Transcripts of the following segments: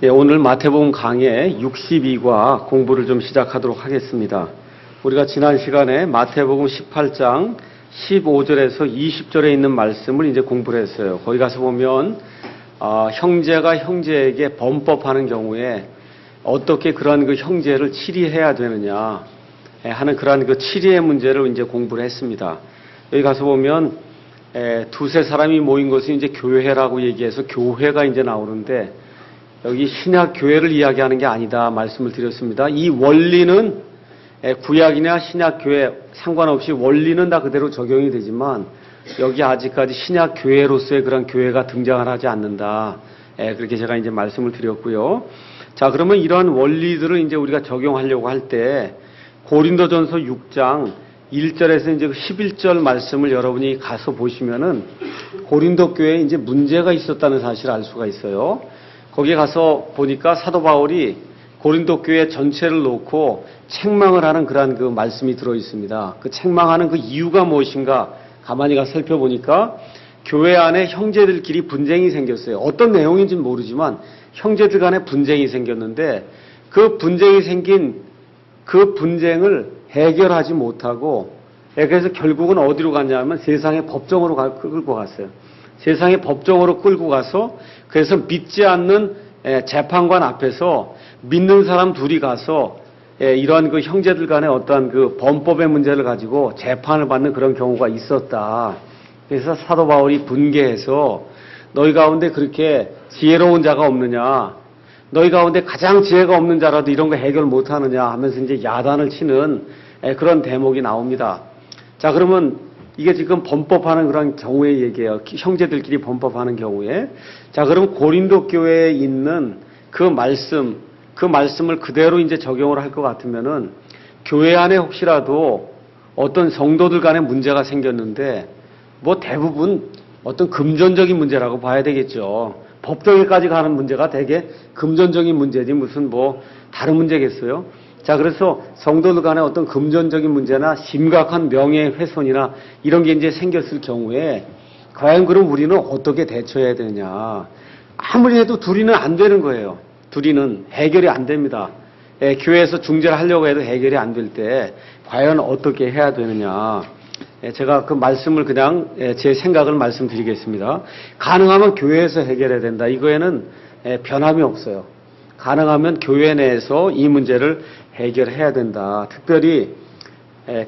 오늘 마태복음 강의 62과 공부를 좀 시작하도록 하겠습니다. 우리가 지난 시간에 마태복음 18장 15절에서 20절에 있는 말씀을 이제 공부를 했어요. 거기 가서 보면 형제가 형제에게 범법하는 경우에 어떻게 그러한 그 형제를 치리해야 되느냐 하는 그러한 그 치리의 문제를 이제 공부를 했습니다. 여기 가서 보면 두세 사람이 모인 것은 이제 교회라고 얘기해서 교회가 이제 나오는데 여기 신약 교회를 이야기하는 게 아니다 말씀을 드렸습니다. 이 원리는 구약이나 신약 교회 상관없이 원리는 다 그대로 적용이 되지만 여기 아직까지 신약 교회로서의 그런 교회가 등장을 하지 않는다. 그렇게 제가 이제 말씀을 드렸고요. 자, 그러면 이러한 원리들을 이제 우리가 적용하려고 할 때 고린도전서 6장 1절에서 이제 11절 말씀을 여러분이 가서 보시면은 고린도 교회에 이제 문제가 있었다는 사실을 알 수가 있어요. 거기에 가서 보니까 사도 바울이 고린도 교회 전체를 놓고 책망을 하는 그러한 그 말씀이 들어 있습니다. 그 책망하는 그 이유가 무엇인가 가만히 가서 살펴보니까 교회 안에 형제들끼리 분쟁이 생겼어요. 어떤 내용인지는 모르지만 형제들 간에 분쟁이 생겼는데 그 분쟁이 생긴 그 분쟁을 해결하지 못하고 그래서 결국은 어디로 갔냐면 세상의 법정으로 끌고 갔어요. 세상의 법정으로 끌고 가서 그래서 믿지 않는 재판관 앞에서 믿는 사람 둘이 가서 이러한 그 형제들 간의 어떠한 그 범법의 문제를 가지고 재판을 받는 그런 경우가 있었다. 그래서 사도 바울이 분개해서 너희 가운데 그렇게 지혜로운 자가 없느냐? 너희 가운데 가장 지혜가 없는 자라도 이런 거 해결 못하느냐 하면서 이제 야단을 치는 그런 대목이 나옵니다. 자, 그러면 이게 지금 범법하는 그런 경우의 얘기예요. 형제들끼리 범법하는 경우에. 자, 그럼 고린도 교회에 있는 그 말씀을 그대로 이제 적용을 할 것 같으면은 교회 안에 혹시라도 어떤 성도들 간에 문제가 생겼는데 뭐 대부분 어떤 금전적인 문제라고 봐야 되겠죠. 법정에까지 가는 문제가 되게 금전적인 문제지 무슨 뭐 다른 문제겠어요? 자, 그래서 성도들 간에 어떤 금전적인 문제나 심각한 명예훼손이나 이런 게 이제 생겼을 경우에 과연 그럼 우리는 어떻게 대처해야 되느냐. 아무리 해도 둘이는 안 되는 거예요. 둘이는 해결이 안 됩니다. 교회에서 중재를 하려고 해도 해결이 안 될 때 과연 어떻게 해야 되느냐. 제가 그 말씀을 그냥 제 생각을 말씀드리겠습니다. 가능하면 교회에서 해결해야 된다. 이거에는 변함이 없어요. 가능하면 교회 내에서 이 문제를 해결해야 된다. 특별히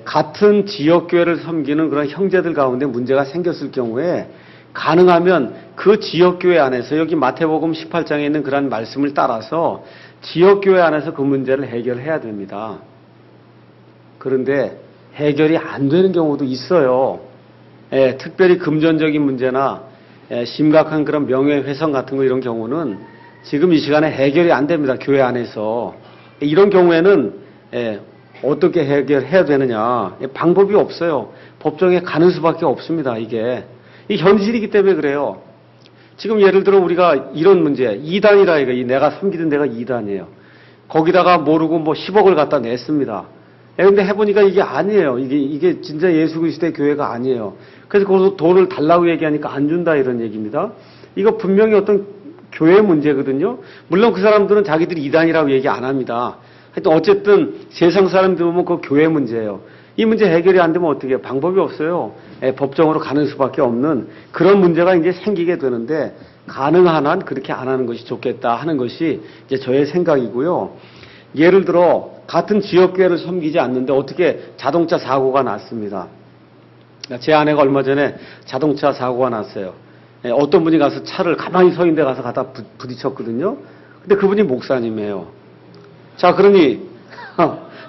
같은 지역교회를 섬기는 그런 형제들 가운데 문제가 생겼을 경우에 가능하면 그 지역교회 안에서 여기 마태복음 18장에 있는 그런 말씀을 따라서 지역교회 안에서 그 문제를 해결해야 됩니다. 그런데 해결이 안 되는 경우도 있어요. 특별히 금전적인 문제나 심각한 그런 명예훼손 같은 거 이런 경우는 지금 이 시간에 해결이 안 됩니다. 교회 안에서. 이런 경우에는 어떻게 해결해야 되느냐. 방법이 없어요. 법정에 가는 수밖에 없습니다. 이게. 이 현실이기 때문에 그래요. 지금 예를 들어 우리가 이런 문제, 이단이라 이거 내가 섬기던 데가 이단이에요. 거기다가 모르고 뭐 10억을 갖다 냈습니다. 그런데 해보니까 이게 아니에요. 이게 진짜 예수 그리스도의 교회가 아니에요. 그래서 거기서 돈을 달라고 얘기하니까 안 준다 이런 얘기입니다. 이거 분명히 어떤 교회 문제거든요. 물론 그 사람들은 자기들이 이단이라고 얘기 안 합니다. 하여튼 어쨌든 세상 사람들 보면 그 교회 문제예요. 이 문제 해결이 안 되면 어떻게 해요? 방법이 없어요. 법정으로 가는 수밖에 없는 그런 문제가 이제 생기게 되는데 가능한 한 그렇게 안 하는 것이 좋겠다 하는 것이 이제 저의 생각이고요. 예를 들어 같은 지역교회를 섬기지 않는데 어떻게 자동차 사고가 났습니다. 제 아내가 얼마 전에 자동차 사고가 났어요. 어떤 분이 가서 차를 가만히 서 있는 데 가서 갖다 부딪혔거든요. 근데 그분이 목사님이에요. 자, 그러니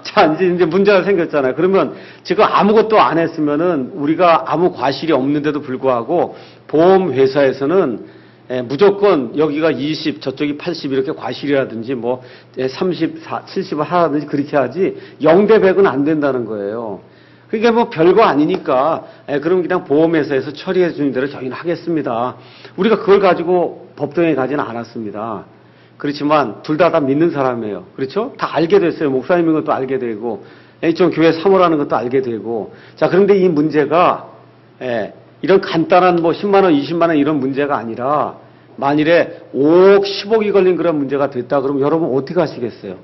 자, 이제 문제가 생겼잖아요. 그러면 지금 아무것도 안 했으면은 우리가 아무 과실이 없는데도 불구하고 보험회사에서는 무조건 여기가 20, 저쪽이 80 이렇게 과실이라든지 뭐 30, 70을 하라든지 그렇게 하지 0대 100은 안 된다는 거예요. 그게 뭐 별거 아니니까 그럼 그냥 보험회사에서 처리해 주는 대로 저희는 하겠습니다. 우리가 그걸 가지고 법정에 가지는 않았습니다. 그렇지만 둘 다 믿는 사람이에요. 그렇죠? 다 알게 됐어요. 목사님인 것도 알게 되고 좀 교회 사모라는 것도 알게 되고. 자, 그런데 이 문제가 이런 간단한 뭐 10만 원, 20만 원 이런 문제가 아니라 만일에 5억, 10억이 걸린 그런 문제가 됐다 그러면 여러분 어떻게 하시겠어요?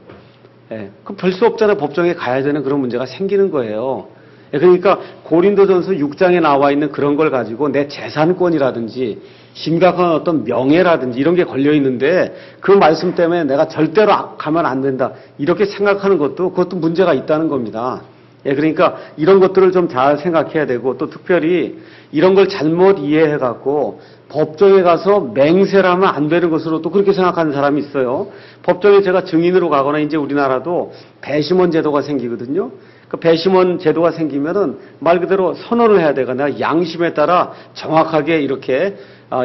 예, 그럼 별 수 없잖아요. 법정에 가야 되는 그런 문제가 생기는 거예요. 예, 그러니까 고린도전서 6장에 나와 있는 그런 걸 가지고 내 재산권이라든지 심각한 어떤 명예라든지 이런 게 걸려 있는데 그 말씀 때문에 내가 절대로 가면 안 된다. 이렇게 생각하는 것도 그것도 문제가 있다는 겁니다. 예, 그러니까 이런 것들을 좀 잘 생각해야 되고 또 특별히 이런 걸 잘못 이해해 갖고 법정에 가서 맹세를 하면 안 되는 것으로 또 그렇게 생각하는 사람이 있어요. 법정에 제가 증인으로 가거나 이제 우리나라도 배심원 제도가 생기거든요. 그 배심원 제도가 생기면은 말 그대로 선언을 해야 되거나 양심에 따라 정확하게 이렇게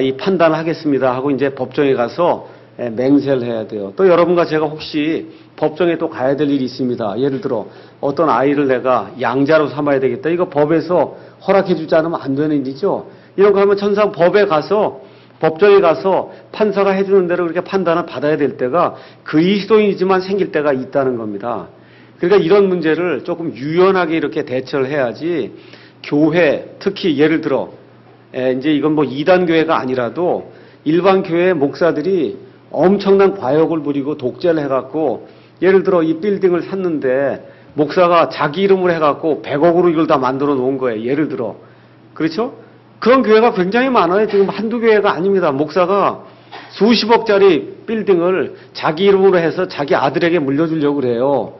이 판단을 하겠습니다 하고 이제 법정에 가서 맹세를 해야 돼요. 또 여러분과 제가 혹시 법정에 또 가야 될 일이 있습니다. 예를 들어 어떤 아이를 내가 양자로 삼아야 되겠다. 이거 법에서 허락해 주지 않으면 안 되는 일이죠. 이런 거 하면 천상 법에 가서 법정에 가서 판사가 해주는 대로 그렇게 판단을 받아야 될 때가 그리스도인이지만 생길 때가 있다는 겁니다. 그러니까 이런 문제를 조금 유연하게 이렇게 대처를 해야지 교회 특히 예를 들어 이제 이건 뭐 이단 교회가 아니라도 일반 교회 목사들이 엄청난 과욕을 부리고 독재를 해갖고 예를 들어 이 빌딩을 샀는데 목사가 자기 이름으로 해갖고 100억으로 이걸 다 만들어 놓은 거예요. 예를 들어. 그렇죠? 그런 교회가 굉장히 많아요. 지금 한두 교회가 아닙니다. 목사가 수십억짜리 빌딩을 자기 이름으로 해서 자기 아들에게 물려주려고 그래요.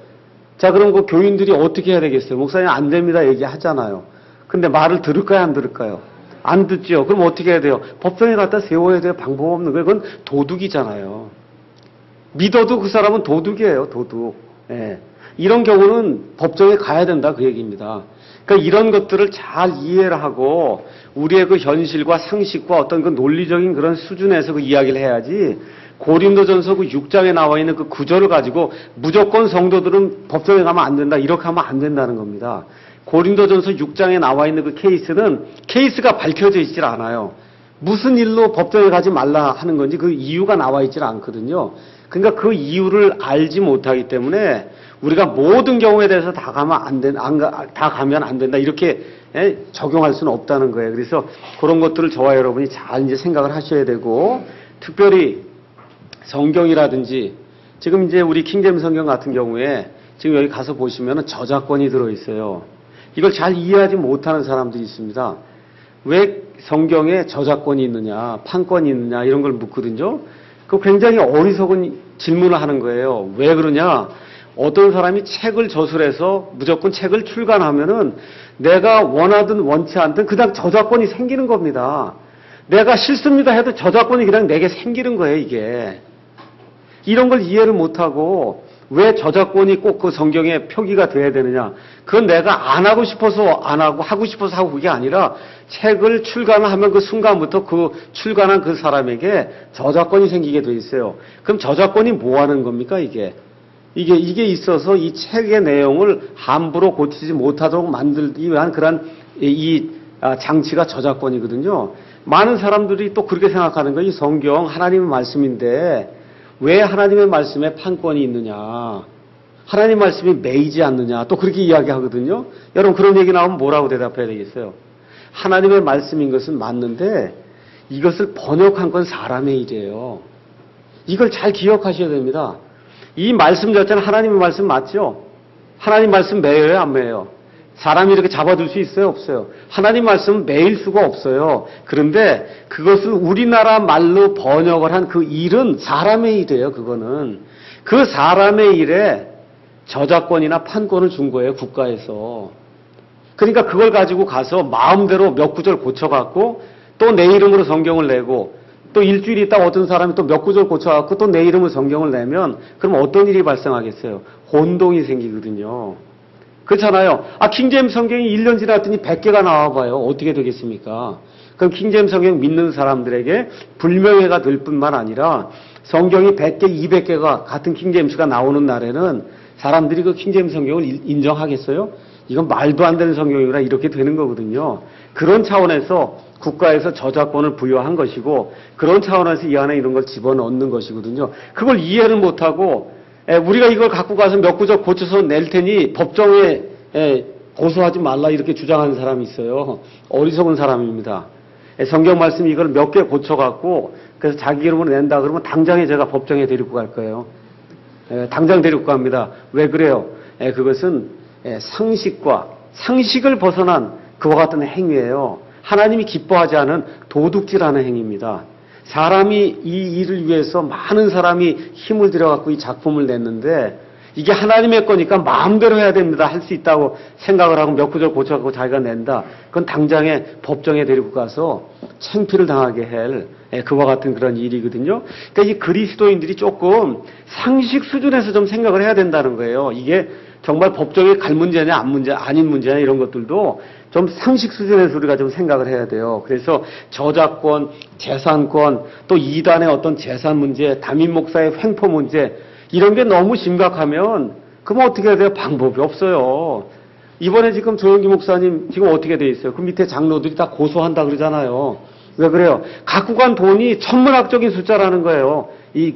자, 그럼 그 교인들이 어떻게 해야 되겠어요? 목사님 안 됩니다 얘기하잖아요. 근데 말을 들을까요, 안 들을까요? 안 듣죠. 그럼 어떻게 해야 돼요? 법정에 갖다 세워야 돼요. 방법 없는 거예요. 그건 도둑이잖아요. 믿어도 그 사람은 도둑이에요. 도둑. 예. 이런 경우는 법정에 가야 된다 그 얘기입니다. 그러니까 이런 것들을 잘 이해를 하고 우리의 그 현실과 상식과 어떤 그 논리적인 그런 수준에서 그 이야기를 해야지 고린도전서 그 6장에 나와 있는 그 구절을 가지고 무조건 성도들은 법정에 가면 안 된다 이렇게 하면 안 된다는 겁니다. 고린도전서 6장에 나와 있는 그 케이스는 케이스가 밝혀져 있질 않아요. 무슨 일로 법정에 가지 말라 하는 건지 그 이유가 나와 있질 않거든요. 그러니까 그 이유를 알지 못하기 때문에 우리가 모든 경우에 대해서 다 가면 안 된다 이렇게 적용할 수는 없다는 거예요. 그래서 그런 것들을 저와 여러분이 잘 이제 생각을 하셔야 되고 특별히 성경이라든지 지금 이제 우리 킹제임스 성경 같은 경우에 지금 여기 가서 보시면은 저작권이 들어 있어요. 이걸 잘 이해하지 못하는 사람들이 있습니다. 왜 성경에 저작권이 있느냐, 판권이 있느냐 이런 걸 묻거든요. 그 굉장히 어리석은 질문을 하는 거예요. 왜 그러냐? 어떤 사람이 책을 저술해서 무조건 책을 출간하면은 내가 원하든 원치 않든 그냥 저작권이 생기는 겁니다. 내가 싫습니다 해도 저작권이 그냥 내게 생기는 거예요, 이게. 이런 걸 이해를 못하고 왜 저작권이 꼭 그 성경에 표기가 돼야 되느냐. 그건 내가 안 하고 싶어서 안 하고 하고 싶어서 하고 그게 아니라 책을 출간하면 그 순간부터 그 출간한 그 사람에게 저작권이 생기게 돼 있어요. 그럼 저작권이 뭐 하는 겁니까, 이게? 이게 있어서 이 책의 내용을 함부로 고치지 못하도록 만들기 위한 그런 장치가 저작권이거든요. 많은 사람들이 또 그렇게 생각하는 거예요. 이 성경 하나님의 말씀인데 왜 하나님의 말씀에 판권이 있느냐. 하나님 말씀이 매이지 않느냐. 또 그렇게 이야기하거든요. 여러분 그런 얘기 나오면 뭐라고 대답해야 되겠어요? 하나님의 말씀인 것은 맞는데 이것을 번역한 건 사람의 일이에요. 이걸 잘 기억하셔야 됩니다. 이 말씀 자체는 하나님의 말씀 맞죠? 하나님 말씀 매여요, 안 매여요? 사람이 이렇게 잡아둘 수 있어요, 없어요? 하나님 말씀은 매일 수가 없어요. 그런데 그것을 우리나라 말로 번역을 한 그 일은 사람의 일이에요, 그거는. 그 사람의 일에 저작권이나 판권을 준 거예요, 국가에서. 그러니까 그걸 가지고 가서 마음대로 몇 구절 고쳐갖고 또 내 이름으로 성경을 내고 또 일주일 있다 어떤 사람이 또 몇 구절 고쳐갖고 또 내 이름으로 성경을 내면 그럼 어떤 일이 발생하겠어요? 혼동이 생기거든요. 그렇잖아요. 킹제임스 성경이 1년 지났더니 100개가 나와봐요. 어떻게 되겠습니까? 그럼 킹제임스 성경 믿는 사람들에게 불명예가 될 뿐만 아니라 성경이 100개, 200개가 같은 킹제임스가 나오는 날에는 사람들이 그 킹제임스 성경을 인정하겠어요? 이건 말도 안 되는 성경이구나 이렇게 되는 거거든요. 그런 차원에서 국가에서 저작권을 부여한 것이고 그런 차원에서 이 안에 이런 걸 집어넣는 것이거든요. 그걸 이해를 못하고 우리가 이걸 갖고 가서 몇 구절 고쳐서 낼 테니 법정에 고소하지 말라 이렇게 주장하는 사람이 있어요. 어리석은 사람입니다. 성경 말씀이 이걸 몇 개 고쳐갖고 그래서 자기 이름으로 낸다 그러면 당장에 제가 법정에 데리고 갈 거예요. 당장 데리고 갑니다. 왜 그래요? 그것은 상식을 벗어난 그와 같은 행위예요. 하나님이 기뻐하지 않은 도둑질하는 행위입니다. 사람이 이 일을 위해서 많은 사람이 힘을 들여갖고 이 작품을 냈는데 이게 하나님의 거니까 마음대로 해야 됩니다. 할 수 있다고 생각을 하고 몇 구절 고쳐갖고 자기가 낸다. 그건 당장에 법정에 데리고 가서 창피를 당하게 할 그와 같은 그런 일이거든요. 그러니까 이 그리스도인들이 조금 상식 수준에서 좀 생각을 해야 된다는 거예요. 이게 정말 법정에 갈 문제냐 아닌 문제냐 이런 것들도 좀 상식 수준에서 우리가 좀 생각을 해야 돼요. 그래서 저작권, 재산권, 또 이단의 어떤 재산 문제, 담임 목사의 횡포 문제 이런 게 너무 심각하면 그럼 어떻게 해야 돼요? 방법이 없어요. 이번에 지금 조영기 목사님 지금 어떻게 돼 있어요? 그 밑에 장로들이 다 고소한다 그러잖아요. 왜 그래요? 갖고 간 돈이 천문학적인 숫자라는 거예요.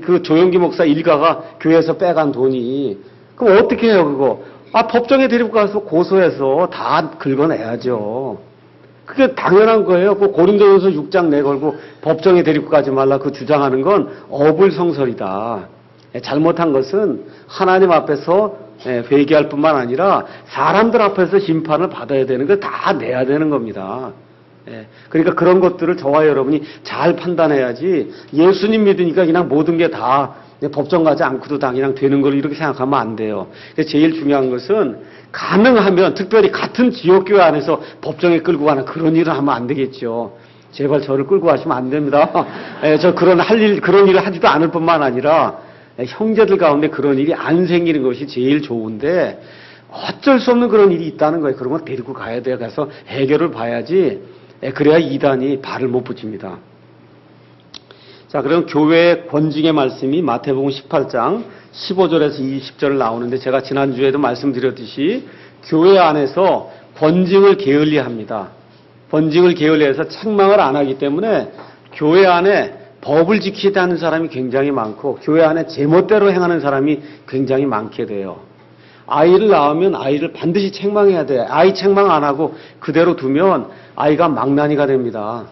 그 조영기 목사 일가가 교회에서 빼간 돈이. 그럼 어떻게 해요, 그거? 법정에 데리고 가서 고소해서 다 긁어내야죠. 그게 당연한 거예요. 그 고린도전서 6장 내걸고 법정에 데리고 가지 말라 그 주장하는 건 어불성설이다. 잘못한 것은 하나님 앞에서 회개할 뿐만 아니라 사람들 앞에서 심판을 받아야 되는 걸 다 내야 되는 겁니다. 그러니까 그런 것들을 저와 여러분이 잘 판단해야지 예수님 믿으니까 그냥 모든 게 다 법정 가지 않고도 다 그냥 되는 걸 이렇게 생각하면 안 돼요. 제일 중요한 것은 가능하면 특별히 같은 지역교회 안에서 법정에 끌고 가는 그런 일을 하면 안 되겠죠. 제발 저를 끌고 가시면 안 됩니다. 저 그런 일을 하지도 않을 뿐만 아니라 형제들 가운데 그런 일이 안 생기는 것이 제일 좋은데 어쩔 수 없는 그런 일이 있다는 거예요. 그러면 데리고 가야 돼요. 가서 해결을 봐야지. 그래야 이단이 발을 못 붙입니다. 자, 그럼 교회의 권징의 말씀이 마태복음 18장 15절에서 20절 나오는데 제가 지난주에도 말씀드렸듯이 교회 안에서 권징을 게을리합니다. 권징을 게을리해서 책망을 안 하기 때문에 교회 안에 법을 지키지 않는 사람이 굉장히 많고 교회 안에 제멋대로 행하는 사람이 굉장히 많게 돼요. 아이를 낳으면 아이를 반드시 책망해야 돼요. 아이 책망 안 하고 그대로 두면 아이가 망나니가 됩니다.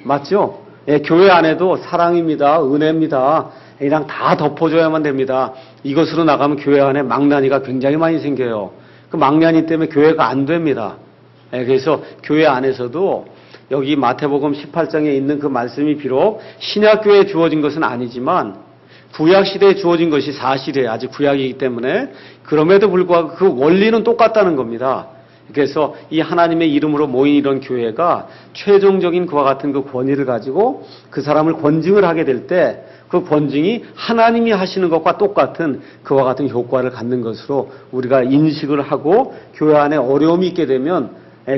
맞죠? 교회 안에도 사랑입니다. 은혜입니다. 그냥 다 덮어줘야만 됩니다. 이것으로 나가면 교회 안에 망나니가 굉장히 많이 생겨요. 그 망나니 때문에 교회가 안 됩니다. 그래서 교회 안에서도 여기 마태복음 18장에 있는 그 말씀이 비록 신약교회에 주어진 것은 아니지만 구약시대에 주어진 것이 사실이에요. 아직 구약이기 때문에 그럼에도 불구하고 그 원리는 똑같다는 겁니다. 그래서 이 하나님의 이름으로 모인 이런 교회가 최종적인 그와 같은 그 권위를 가지고 그 사람을 권징을 하게 될 때 그 권징이 하나님이 하시는 것과 똑같은 그와 같은 효과를 갖는 것으로 우리가 인식을 하고 교회 안에 어려움이 있게 되면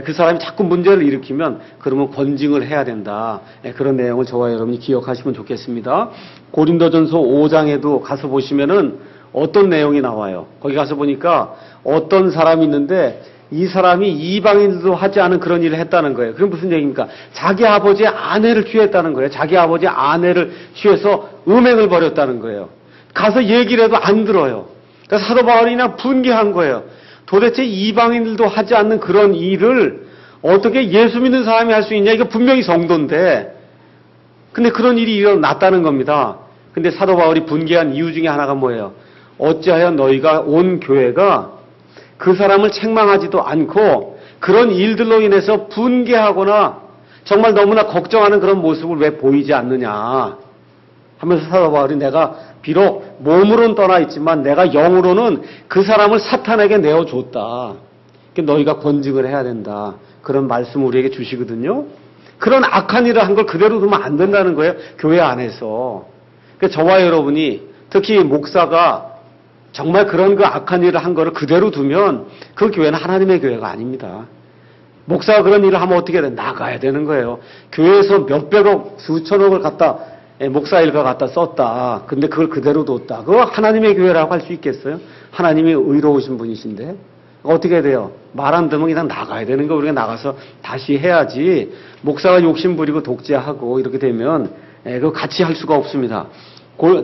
그 사람이 자꾸 문제를 일으키면 그러면 권징을 해야 된다. 그런 내용을 저와 여러분이 기억하시면 좋겠습니다. 고린도전서 5장에도 가서 보시면은 어떤 내용이 나와요. 거기 가서 보니까 어떤 사람이 있는데 이 사람이 이방인들도 하지 않은 그런 일을 했다는 거예요. 그게 무슨 얘기입니까? 자기 아버지의 아내를 취했다는 거예요. 자기 아버지의 아내를 취해서 음행을 벌였다는 거예요. 가서 얘기를 해도 안 들어요. 그래서 사도 바울이 그냥 분개한 거예요. 도대체 이방인들도 하지 않는 그런 일을 어떻게 예수 믿는 사람이 할 수 있냐? 이거 분명히 성도인데. 근데 그런 일이 일어났다는 겁니다. 근데 사도 바울이 분개한 이유 중에 하나가 뭐예요? 어찌하여 너희가 온 교회가 그 사람을 책망하지도 않고 그런 일들로 인해서 분개하거나 정말 너무나 걱정하는 그런 모습을 왜 보이지 않느냐 하면서 사도 바울이 내가 비록 몸으로는 떠나 있지만 내가 영으로는 그 사람을 사탄에게 내어줬다. 너희가 권징을 해야 된다. 그런 말씀을 우리에게 주시거든요. 그런 악한 일을 한 걸 그대로 두면 안 된다는 거예요. 교회 안에서. 그러니까 저와 여러분이 특히 목사가 정말 그런 그 악한 일을 한 거를 그대로 두면 그 교회는 하나님의 교회가 아닙니다. 목사가 그런 일을 하면 어떻게 돼? 나가야 되는 거예요. 교회에서 몇백억, 수천억을 갖다 목사 일가 갖다 썼다. 근데 그걸 그대로 뒀다. 그거 하나님의 교회라고 할 수 있겠어요? 하나님이 의로우신 분이신데 어떻게 돼요? 말 안 들으면 그냥 나가야 되는 거. 우리가 나가서 다시 해야지. 목사가 욕심 부리고 독재하고 이렇게 되면 그거 같이 할 수가 없습니다.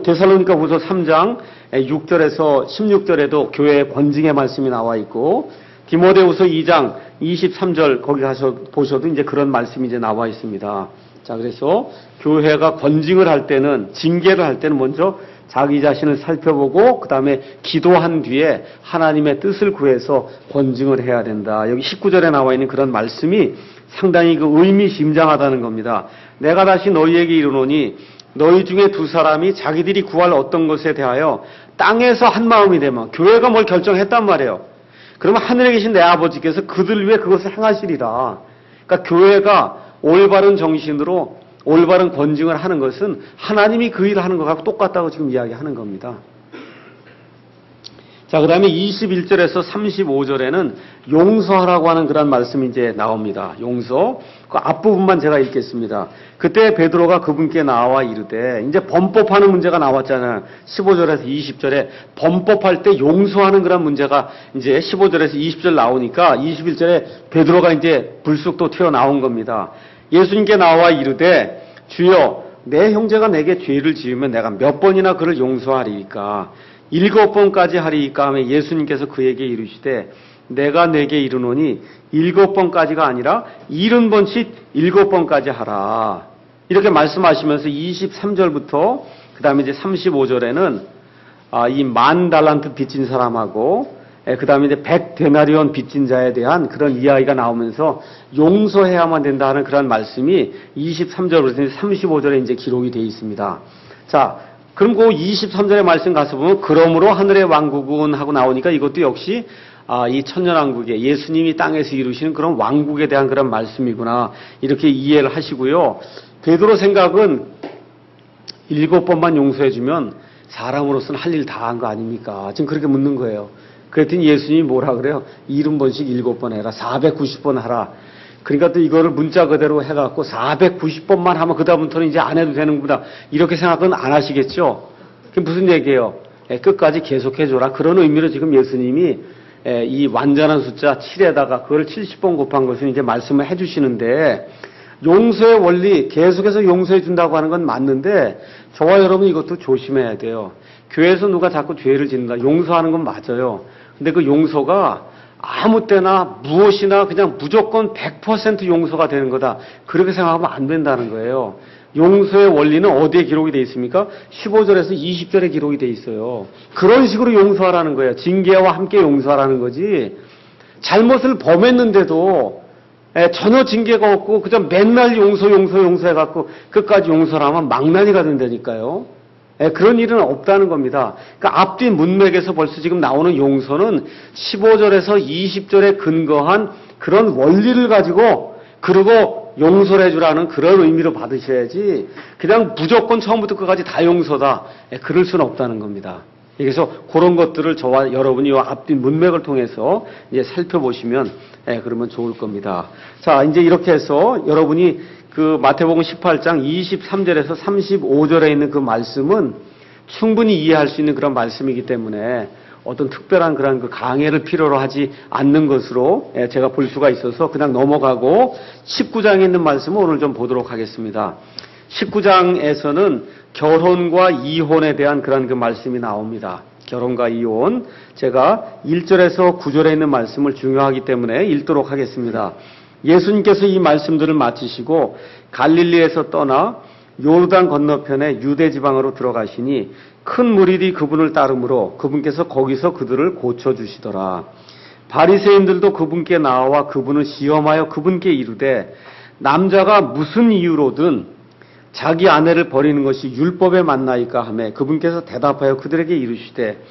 데살로니가후서 3장 6절에서 16절에도 교회의 권징의 말씀이 나와 있고 디모데후서 2장 23절 거기 가서 보셔도 이제 그런 말씀이 이제 나와 있습니다. 자, 그래서 교회가 권징을 할 때는, 징계를 할 때는 먼저 자기 자신을 살펴보고 그 다음에 기도한 뒤에 하나님의 뜻을 구해서 권징을 해야 된다. 여기 19절에 나와 있는 그런 말씀이 상당히 그 의미심장하다는 겁니다. 내가 다시 너희에게 이르노니 너희 중에 두 사람이 자기들이 구할 어떤 것에 대하여 땅에서 한 마음이 되면, 교회가 뭘 결정했단 말이에요. 그러면 하늘에 계신 내 아버지께서 그들 위해 그것을 행하시리라. 그러니까 교회가 올바른 정신으로 올바른 권징을 하는 것은 하나님이 그 일을 하는 것하고 똑같다고 지금 이야기하는 겁니다. 자, 그 다음에 21절에서 35절에는 용서하라고 하는 그런 말씀이 이제 나옵니다. 용서. 그 앞부분만 제가 읽겠습니다. 그때 베드로가 그분께 나와 이르되, 이제 범법하는 문제가 나왔잖아요. 15절에서 20절에 범법할 때 용서하는 그런 문제가 이제 15절에서 20절 나오니까 21절에 베드로가 이제 불쑥 또 튀어나온 겁니다. 예수님께 나와 이르되, 주여 내 형제가 내게 죄를 지으면 내가 몇 번이나 그를 용서하리이까? 7번까지 하리이까? 하며 예수님께서 그에게 이르시되, 내가 내게 이르노니 7번까지가 아니라 70번씩 7번까지 하라. 이렇게 말씀하시면서 23절부터 그 다음에 이제 35절에는 이 10,000달란트 빚진 사람하고 그 다음에 이제 100데나리온 빚진 자에 대한 그런 이야기가 나오면서 용서해야만 된다는 그런 말씀이 23절부터 35절에 이제 기록이 되어 있습니다. 자, 그럼 그 23절의 말씀 가서 보면, 그러므로 하늘의 왕국은 하고 나오니까 이것도 역시 이 천년왕국에 예수님이 땅에서 이루시는 그런 왕국에 대한 그런 말씀이구나, 이렇게 이해를 하시고요. 베드로 생각은 7번만 용서해주면 사람으로서는 할 일 다 한 거 아닙니까? 지금 그렇게 묻는 거예요. 그랬더니 예수님이 뭐라 그래요? 70번씩 7번 해라. 490번 하라. 그러니까 또 이거를 문자 그대로 해갖고 490번만 하면 그다음부터는 이제 안 해도 되는구나, 이렇게 생각은 안 하시겠죠? 그게 무슨 얘기예요? 끝까지 계속해줘라. 그런 의미로 지금 예수님이 이 완전한 숫자 7에다가 그걸 70번 곱한 것을 이제 말씀을 해주시는데, 용서의 원리, 계속해서 용서해 준다고 하는 건 맞는데, 저와 여러분 이것도 조심해야 돼요. 교회에서 누가 자꾸 죄를 짓는다, 용서하는 건 맞아요. 근데 그 용서가 아무 때나 무엇이나 그냥 무조건 100% 용서가 되는 거다, 그렇게 생각하면 안 된다는 거예요. 용서의 원리는 어디에 기록이 되어 있습니까? 15절에서 20절에 기록이 되어 있어요. 그런 식으로 용서하라는 거예요. 징계와 함께 용서하라는 거지, 잘못을 범했는데도 전혀 징계가 없고 그냥 맨날 용서해갖고 끝까지 용서를 하면 망나니가 된다니까요. 그런 일은 없다는 겁니다. 그러니까 앞뒤 문맥에서 벌써 지금 나오는 용서는 15절에서 20절에 근거한 그런 원리를 가지고, 그리고 용서를 해주라는 그런 의미로 받으셔야지, 그냥 무조건 처음부터 끝까지 다 용서다, 그럴 수는 없다는 겁니다. 그래서 그런 것들을 저와 여러분이 앞뒤 문맥을 통해서 이제 살펴보시면 그러면 좋을 겁니다. 자, 이제 이렇게 해서 여러분이 그 마태복음 18장 23절에서 35절에 있는 그 말씀은 충분히 이해할 수 있는 그런 말씀이기 때문에 어떤 특별한 그런 그 강해를 필요로 하지 않는 것으로 제가 볼 수가 있어서 그냥 넘어가고, 19장에 있는 말씀을 오늘 좀 보도록 하겠습니다. 19장에서는 결혼과 이혼에 대한 그런 그 말씀이 나옵니다. 결혼과 이혼. 제가 1절에서 9절에 있는 말씀을 중요하기 때문에 읽도록 하겠습니다. 예수님께서 이 말씀들을 마치시고 갈릴리에서 떠나 요르단 건너편에 유대 지방으로 들어가시니 큰 무리들이 그분을 따르므로 그분께서 거기서 그들을 고쳐주시더라. 바리새인들도 그분께 나와 그분을 시험하여 그분께 이르되, 남자가 무슨 이유로든 자기 아내를 버리는 것이 율법에 맞나이까 하매, 그분께서 대답하여 그들에게 이르시되,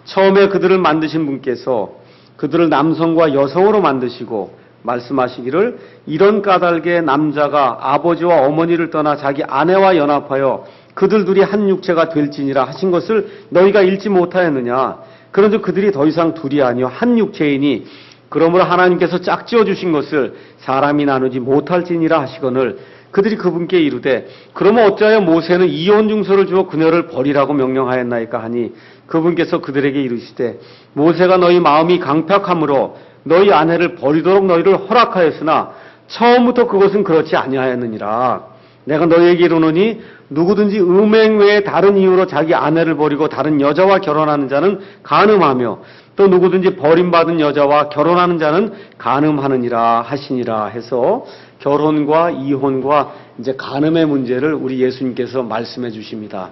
처음에 그들을 만드신 분께서 그들을 남성과 여성으로 만드시고 말씀하시기를, 이런 까닭에 남자가 아버지와 어머니를 떠나 자기 아내와 연합하여 그들 둘이 한 육체가 될지니라 하신 것을 너희가 읽지 못하였느냐? 그런즉 그들이 더 이상 둘이 아니요 한 육체이니, 그러므로 하나님께서 짝지어 주신 것을 사람이 나누지 못할지니라 하시거늘, 그들이 그분께 이르되, 그러면 어찌하여 모세는 이혼 증서를 주어 그녀를 버리라고 명령하였나이까 하니, 그분께서 그들에게 이르시되, 모세가 너희 마음이 강팍함으로 너희 아내를 버리도록 너희를 허락하였으나 처음부터 그것은 그렇지 아니하였느니라. 내가 너희에게 이르노니 누구든지 음행 외에 다른 이유로 자기 아내를 버리고 다른 여자와 결혼하는 자는 간음하며, 또 누구든지 버림받은 여자와 결혼하는 자는 간음하느니라 하시니라 해서 결혼과 이혼과 이제 간음의 문제를 우리 예수님께서 말씀해 주십니다.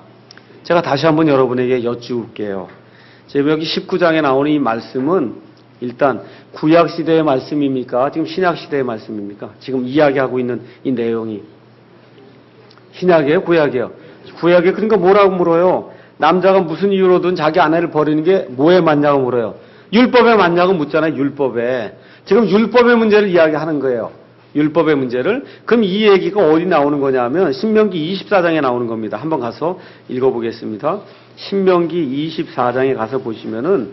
제가 다시 한번 여러분에게 여쭈올게요. 지금 여기 19장에 나오는 이 말씀은 일단 구약 시대의 말씀입니까? 지금 신약 시대의 말씀입니까? 지금 이야기하고 있는 이 내용이 신약이에요? 구약이에요? 구약에 그러니까 뭐라고 물어요? 남자가 무슨 이유로든 자기 아내를 버리는 게 뭐에 맞냐고 물어요. 율법에 맞냐고 묻잖아요. 율법에. 지금 율법의 문제를 이야기하는 거예요. 율법의 문제를. 그럼 이 얘기가 어디 나오는 거냐면 신명기 24장에 나오는 겁니다. 한번 가서 읽어보겠습니다. 신명기 24장에 가서 보시면은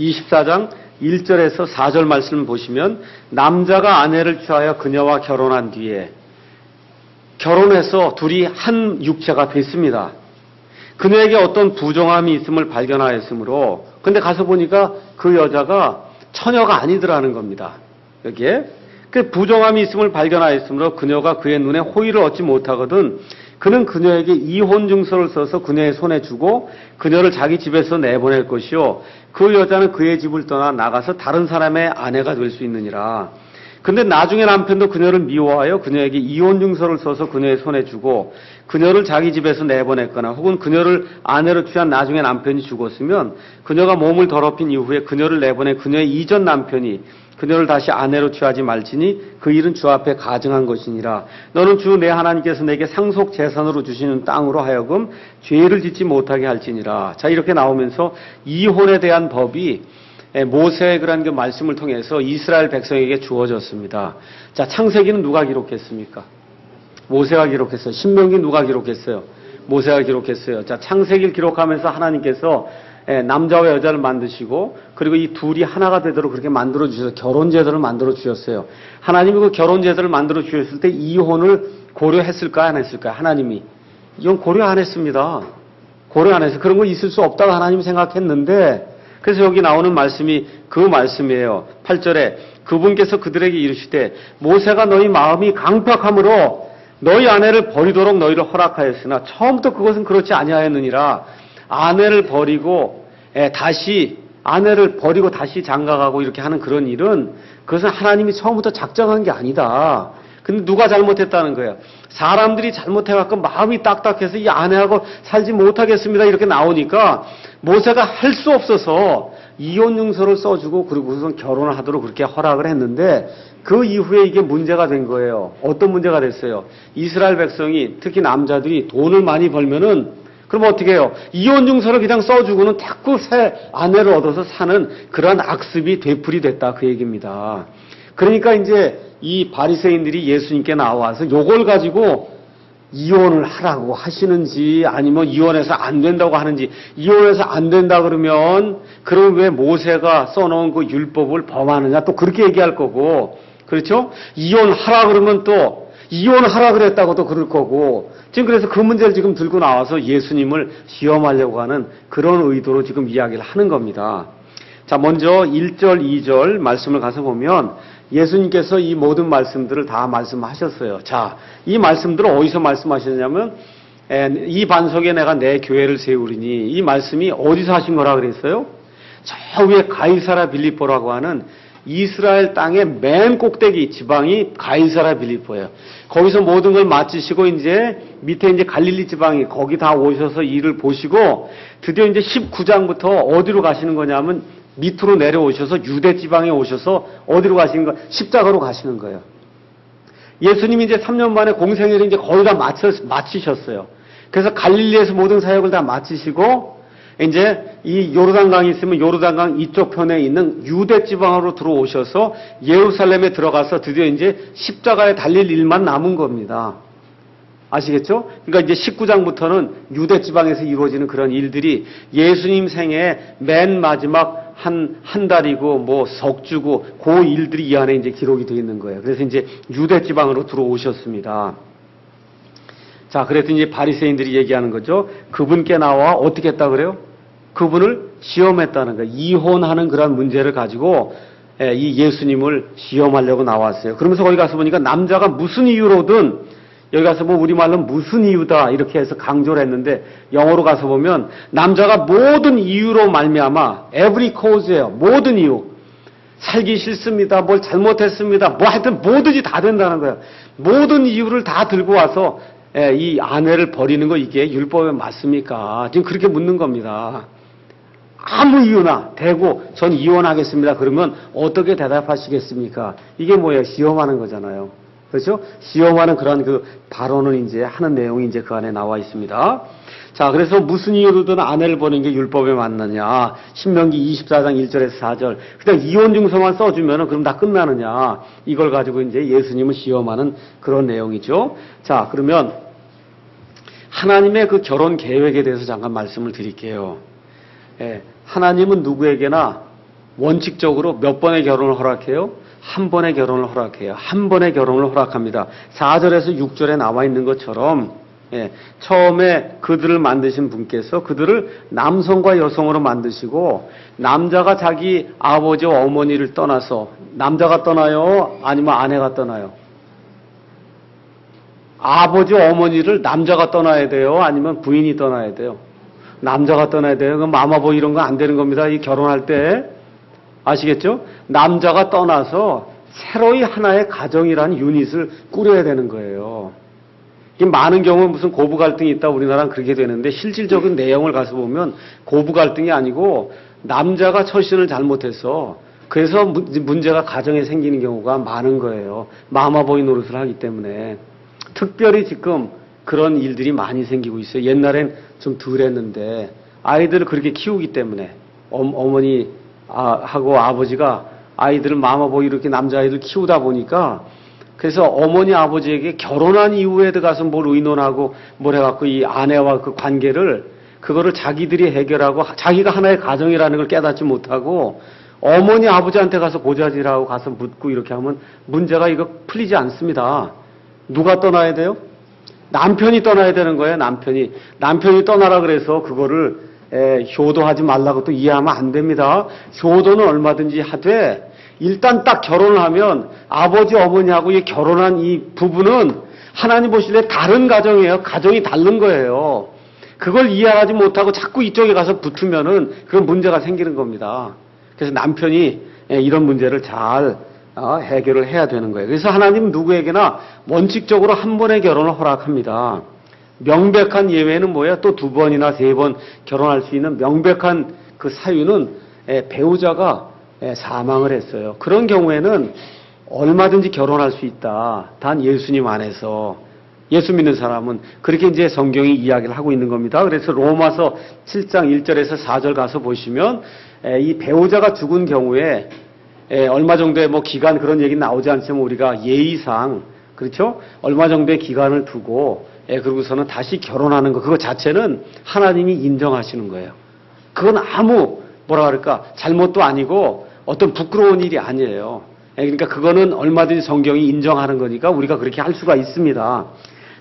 24장 1절에서 4절 말씀을 보시면 남자가 아내를 취하여 그녀와 결혼한 뒤에 결혼해서 둘이 한 육체가 됐습니다. 그녀에게 어떤 부정함이 있음을 발견하였으므로 근데 가서 보니까 그 여자가 처녀가 아니더라는 겁니다. 여기에 그 부정함이 있음을 발견하였으므로 그녀가 그의 눈에 호의를 얻지 못하거든 그는 그녀에게 이혼 증서를 써서 그녀의 손에 주고 그녀를 자기 집에서 내보낼 것이요 그 여자는 그의 집을 떠나 나가서 다른 사람의 아내가 될 수 있느니라. 근데 나중에 남편도 그녀를 미워하여 그녀에게 이혼 증서를 써서 그녀의 손에 주고 그녀를 자기 집에서 내보냈거나 혹은 그녀를 아내로 취한 나중에 남편이 죽었으면 그녀가 몸을 더럽힌 이후에 그녀를 내보내 그녀의 이전 남편이 그녀를 다시 아내로 취하지 말지니 그 일은 주 앞에 가증한 것이니라. 너는 주 내 하나님께서 내게 상속 재산으로 주시는 땅으로 하여금 죄를 짓지 못하게 할지니라. 자, 이렇게 나오면서 이혼에 대한 법이 모세의 그런 그 말씀을 통해서 이스라엘 백성에게 주어졌습니다. 자, 창세기는 누가 기록했습니까? 모세가 기록했어요. 신명기 누가 기록했어요? 모세가 기록했어요. 자, 창세기를 기록하면서 하나님께서 남자와 여자를 만드시고 그리고 이 둘이 하나가 되도록 그렇게 만들어 주셔서 결혼 제도를 만들어 주셨어요. 하나님이 그 결혼 제도를 만들어 주셨을 때 이혼을 고려했을까요? 안 했을까요? 하나님이 이건 고려 안 했습니다. 고려 안 해서 그런 거 있을 수 없다고 하나님이 생각했는데 그래서 여기 나오는 말씀이 그 말씀이에요. 8절에 그분께서 그들에게 이르시되 모세가 너희 마음이 강팍함으로 너희 아내를 버리도록 너희를 허락하였으나 처음부터 그것은 그렇지 아니하였느니라. 아내를 버리고 다시 장가가고 이렇게 하는 그런 일은 그것은 하나님이 처음부터 작정한 게 아니다. 근데 누가 잘못했다는 거예요? 사람들이 잘못해갖고 마음이 딱딱해서 이 아내하고 살지 못하겠습니다. 이렇게 나오니까 모세가 할 수 없어서 이혼증서를 써주고 그리고 우선 결혼을 하도록 그렇게 허락을 했는데 그 이후에 이게 문제가 된 거예요. 어떤 문제가 됐어요? 이스라엘 백성이 특히 남자들이 돈을 많이 벌면은 그럼 어떻게 해요? 이혼증서를 그냥 써주고는 자꾸 새 아내를 얻어서 사는 그런 악습이 되풀이 됐다 그 얘기입니다. 그러니까 이제 이 바리새인들이 예수님께 나와서 요걸 가지고 이혼을 하라고 하시는지 아니면 이혼해서 안 된다고 하는지 이혼해서 안 된다 그러면 그럼 왜 모세가 써놓은 그 율법을 범하느냐 또 그렇게 얘기할 거고 그렇죠? 이혼하라 그러면 또 이혼하라 그랬다고 또 그럴 거고 지금 그래서 그 문제를 지금 들고 나와서 예수님을 시험하려고 하는 그런 의도로 지금 이야기를 하는 겁니다. 자, 먼저 1절, 2절 말씀을 가서 보면 예수님께서 이 모든 말씀들을 다 말씀하셨어요. 자, 이 말씀들을 어디서 말씀하셨냐면 이 반석에 내가 내 교회를 세우리니 이 말씀이 어디서 하신 거라 그랬어요? 저 위에 가이사라 빌립보라고 하는 이스라엘 땅의 맨 꼭대기 지방이 가이사라 빌립보예요. 거기서 모든 걸 마치시고 이제 밑에 이제 갈릴리 지방이 거기 다 오셔서 일을 보시고 드디어 이제 19장부터 어디로 가시는 거냐면 밑으로 내려오셔서 유대 지방에 오셔서 어디로 가시는 거예요? 십자가로 가시는 거예요. 예수님이 이제 3년 만에 공생애를 이제 거의 다 마치셨어요. 그래서 갈릴리에서 모든 사역을 다 마치시고 이제 이 요르단강이 있으면 요르단강 이쪽 편에 있는 유대 지방으로 들어오셔서 예루살렘에 들어가서 드디어 이제 십자가에 달릴 일만 남은 겁니다. 아시겠죠? 그러니까 이제 19장부터는 유대 지방에서 이루어지는 그런 일들이 예수님 생애 맨 마지막 한 달이고 뭐 석 주고 그 일들이 이 안에 이제 기록이 되어 있는 거예요. 그래서 이제 유대 지방으로 들어오셨습니다. 자, 그래서 이제 바리새인들이 얘기하는 거죠. 그분께 나와 어떻게 했다 그래요? 그분을 시험했다는 거예요. 이혼하는 그런 문제를 가지고 이 예수님을 시험하려고 나왔어요. 그러면서 거기 가서 보니까 남자가 무슨 이유로든 여기 가서 뭐 우리말로 무슨 이유다 이렇게 해서 강조를 했는데 영어로 가서 보면 남자가 모든 이유로 말미암아 every cause예요. 모든 이유. 살기 싫습니다. 뭘 잘못했습니다. 뭐 하여튼 뭐든지 다 된다는 거예요. 모든 이유를 다 들고 와서 이 아내를 버리는 거 이게 율법에 맞습니까? 지금 그렇게 묻는 겁니다. 아무 이유나 대고 전 이혼하겠습니다. 그러면 어떻게 대답하시겠습니까? 이게 뭐예요? 시험하는 거잖아요. 그렇죠? 시험하는 그런 그 발언을 이제 하는 내용이 이제 그 안에 나와 있습니다. 자, 그래서 무슨 이유로든 아내를 버리는 게 율법에 맞느냐? 신명기 24장 1절에서 4절. 그냥 이혼 증서만 써주면은 그럼 다 끝나느냐? 이걸 가지고 이제 예수님을 시험하는 그런 내용이죠. 자, 그러면 하나님의 그 결혼 계획에 대해서 잠깐 말씀을 드릴게요. 하나님은 누구에게나 원칙적으로 몇 번의 결혼을 허락해요? 한 번의 결혼을 허락해요. 한 번의 결혼을 허락합니다. 4절에서 6절에 나와 있는 것처럼 처음에 그들을 만드신 분께서 그들을 남성과 여성으로 만드시고 남자가 자기 아버지와 어머니를 떠나서 남자가 떠나요? 아니면 아내가 떠나요? 아버지와 어머니를 남자가 떠나야 돼요? 아니면 부인이 떠나야 돼요? 남자가 떠나야 돼요. 그럼 마마보이 이런 거 안 되는 겁니다. 이 결혼할 때. 아시겠죠? 남자가 떠나서 새로이 하나의 가정이라는 유닛을 꾸려야 되는 거예요. 많은 경우 무슨 고부 갈등이 있다 우리나라는 그렇게 되는데 실질적인 내용을 가서 보면 고부 갈등이 아니고 남자가 처신을 잘못해서 그래서 문제가 가정에 생기는 경우가 많은 거예요. 마마보이 노릇을 하기 때문에. 특별히 지금 그런 일들이 많이 생기고 있어요. 옛날엔 좀 덜 했는데 아이들을 그렇게 키우기 때문에 어머니 하고 아버지가 아이들을 마마보이 이렇게 남자아이들 키우다 보니까 그래서 어머니 아버지에게 결혼한 이후에 가서 뭘 의논하고 뭘 해갖고 이 아내와 그 관계를 그거를 자기들이 해결하고 자기가 하나의 가정이라는 걸 깨닫지 못하고 어머니 아버지한테 가서 고자질하고 가서 묻고 이렇게 하면 문제가 이거 풀리지 않습니다. 누가 떠나야 돼요? 남편이 떠나야 되는 거예요. 남편이 떠나라 그래서 그거를 효도하지 말라고 또 이해하면 안 됩니다. 효도는 얼마든지 하되 일단 딱 결혼을 하면 아버지 어머니하고 이 결혼한 이 부부는 하나님 보실 때 다른 가정이에요. 가정이 다른 거예요. 그걸 이해하지 못하고 자꾸 이쪽에 가서 붙으면은 그런 문제가 생기는 겁니다. 그래서 남편이 이런 문제를 잘 해결을 해야 되는 거예요. 그래서 하나님은 누구에게나 원칙적으로 한 번의 결혼을 허락합니다. 명백한 예외는 뭐예요? 또 두 번이나 세 번 결혼할 수 있는 명백한 그 사유는 배우자가 사망을 했어요. 그런 경우에는 얼마든지 결혼할 수 있다. 단 예수님 안에서 예수 믿는 사람은 그렇게 이제 성경이 이야기를 하고 있는 겁니다. 그래서 로마서 7장 1절에서 4절 가서 보시면 이 배우자가 죽은 경우에 얼마 정도의 뭐 기간 그런 얘기 나오지 않지만 우리가 예의상 그렇죠? 얼마 정도의 기간을 두고 그러고서는 다시 결혼하는 거 그거 자체는 하나님이 인정하시는 거예요. 그건 아무 뭐라 그럴까 잘못도 아니고 어떤 부끄러운 일이 아니에요. 그러니까 그거는 얼마든지 성경이 인정하는 거니까 우리가 그렇게 할 수가 있습니다.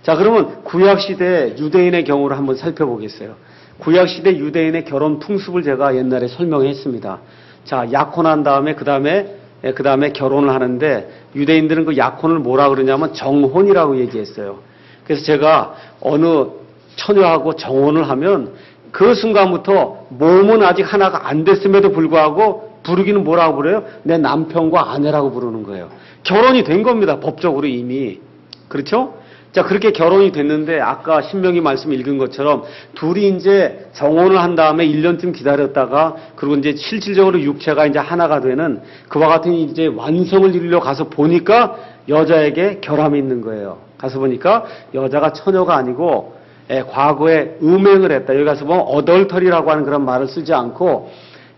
자, 그러면 구약시대 유대인의 경우를 한번 살펴보겠어요. 구약시대 유대인의 결혼 풍습을 제가 옛날에 설명했습니다. 자, 약혼한 다음에 그 다음에 결혼을 하는데 유대인들은 그 약혼을 뭐라 그러냐면 정혼이라고 얘기했어요. 그래서 제가 어느 처녀하고 정혼을 하면 그 순간부터 몸은 아직 하나가 안 됐음에도 불구하고 부르기는 뭐라고 그래요? 내 남편과 아내라고 부르는 거예요. 결혼이 된 겁니다. 법적으로 이미. 그렇죠? 자, 그렇게 결혼이 됐는데 아까 신명기 말씀 읽은 것처럼 둘이 이제 정혼을 한 다음에 1년쯤 기다렸다가 그리고 이제 실질적으로 육체가 이제 하나가 되는 그와 같은 이제 완성을 이루려 가서 보니까 여자에게 결함이 있는 거예요. 가서 보니까 여자가 처녀가 아니고 과거에 음행을 했다. 여기 가서 보면 어덜터리라고 하는 그런 말을 쓰지 않고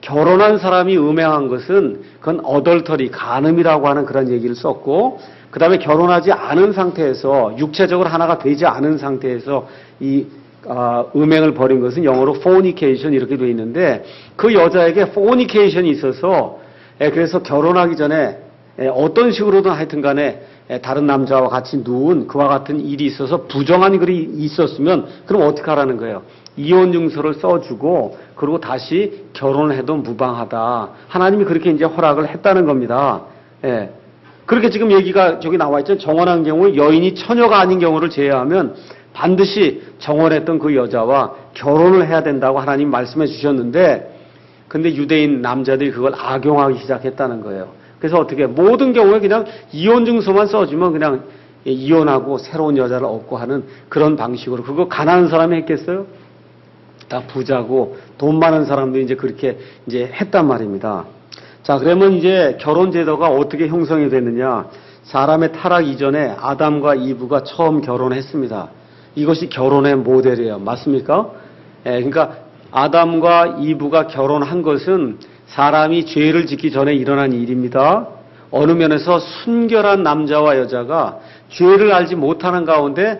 결혼한 사람이 음행한 것은 그건 어덜터리, 간음이라고 하는 그런 얘기를 썼고 그 다음에 결혼하지 않은 상태에서 육체적으로 하나가 되지 않은 상태에서 이 음행을 벌인 것은 영어로 fornication 이렇게 되어 있는데 그 여자에게 fornication이 있어서 그래서 결혼하기 전에 어떤 식으로든 하여튼 간에 다른 남자와 같이 누운 그와 같은 일이 있어서 부정한 글이 있었으면 그럼 어떻게 하라는 거예요? 이혼 증서를 써주고 그리고 다시 결혼을 해도 무방하다. 하나님이 그렇게 이제 허락을 했다는 겁니다. 그렇게 지금 얘기가 저기 나와 있죠. 정혼한 경우에 여인이 처녀가 아닌 경우를 제외하면 반드시 정혼했던 그 여자와 결혼을 해야 된다고 하나님 말씀해 주셨는데 근데 유대인 남자들이 그걸 악용하기 시작했다는 거예요. 그래서 어떻게 모든 경우에 그냥 이혼 증서만 써주면 그냥 이혼하고 새로운 여자를 얻고 하는 그런 방식으로 그거 가난한 사람이 했겠어요? 다 부자고 돈 많은 사람들이 이제 그렇게 이제 했단 말입니다. 자, 그러면 이제 결혼 제도가 어떻게 형성이 됐느냐? 사람의 타락 이전에 아담과 이브가 처음 결혼했습니다. 이것이 결혼의 모델이에요. 맞습니까? 그러니까 아담과 이브가 결혼한 것은 사람이 죄를 짓기 전에 일어난 일입니다. 어느 면에서 순결한 남자와 여자가 죄를 알지 못하는 가운데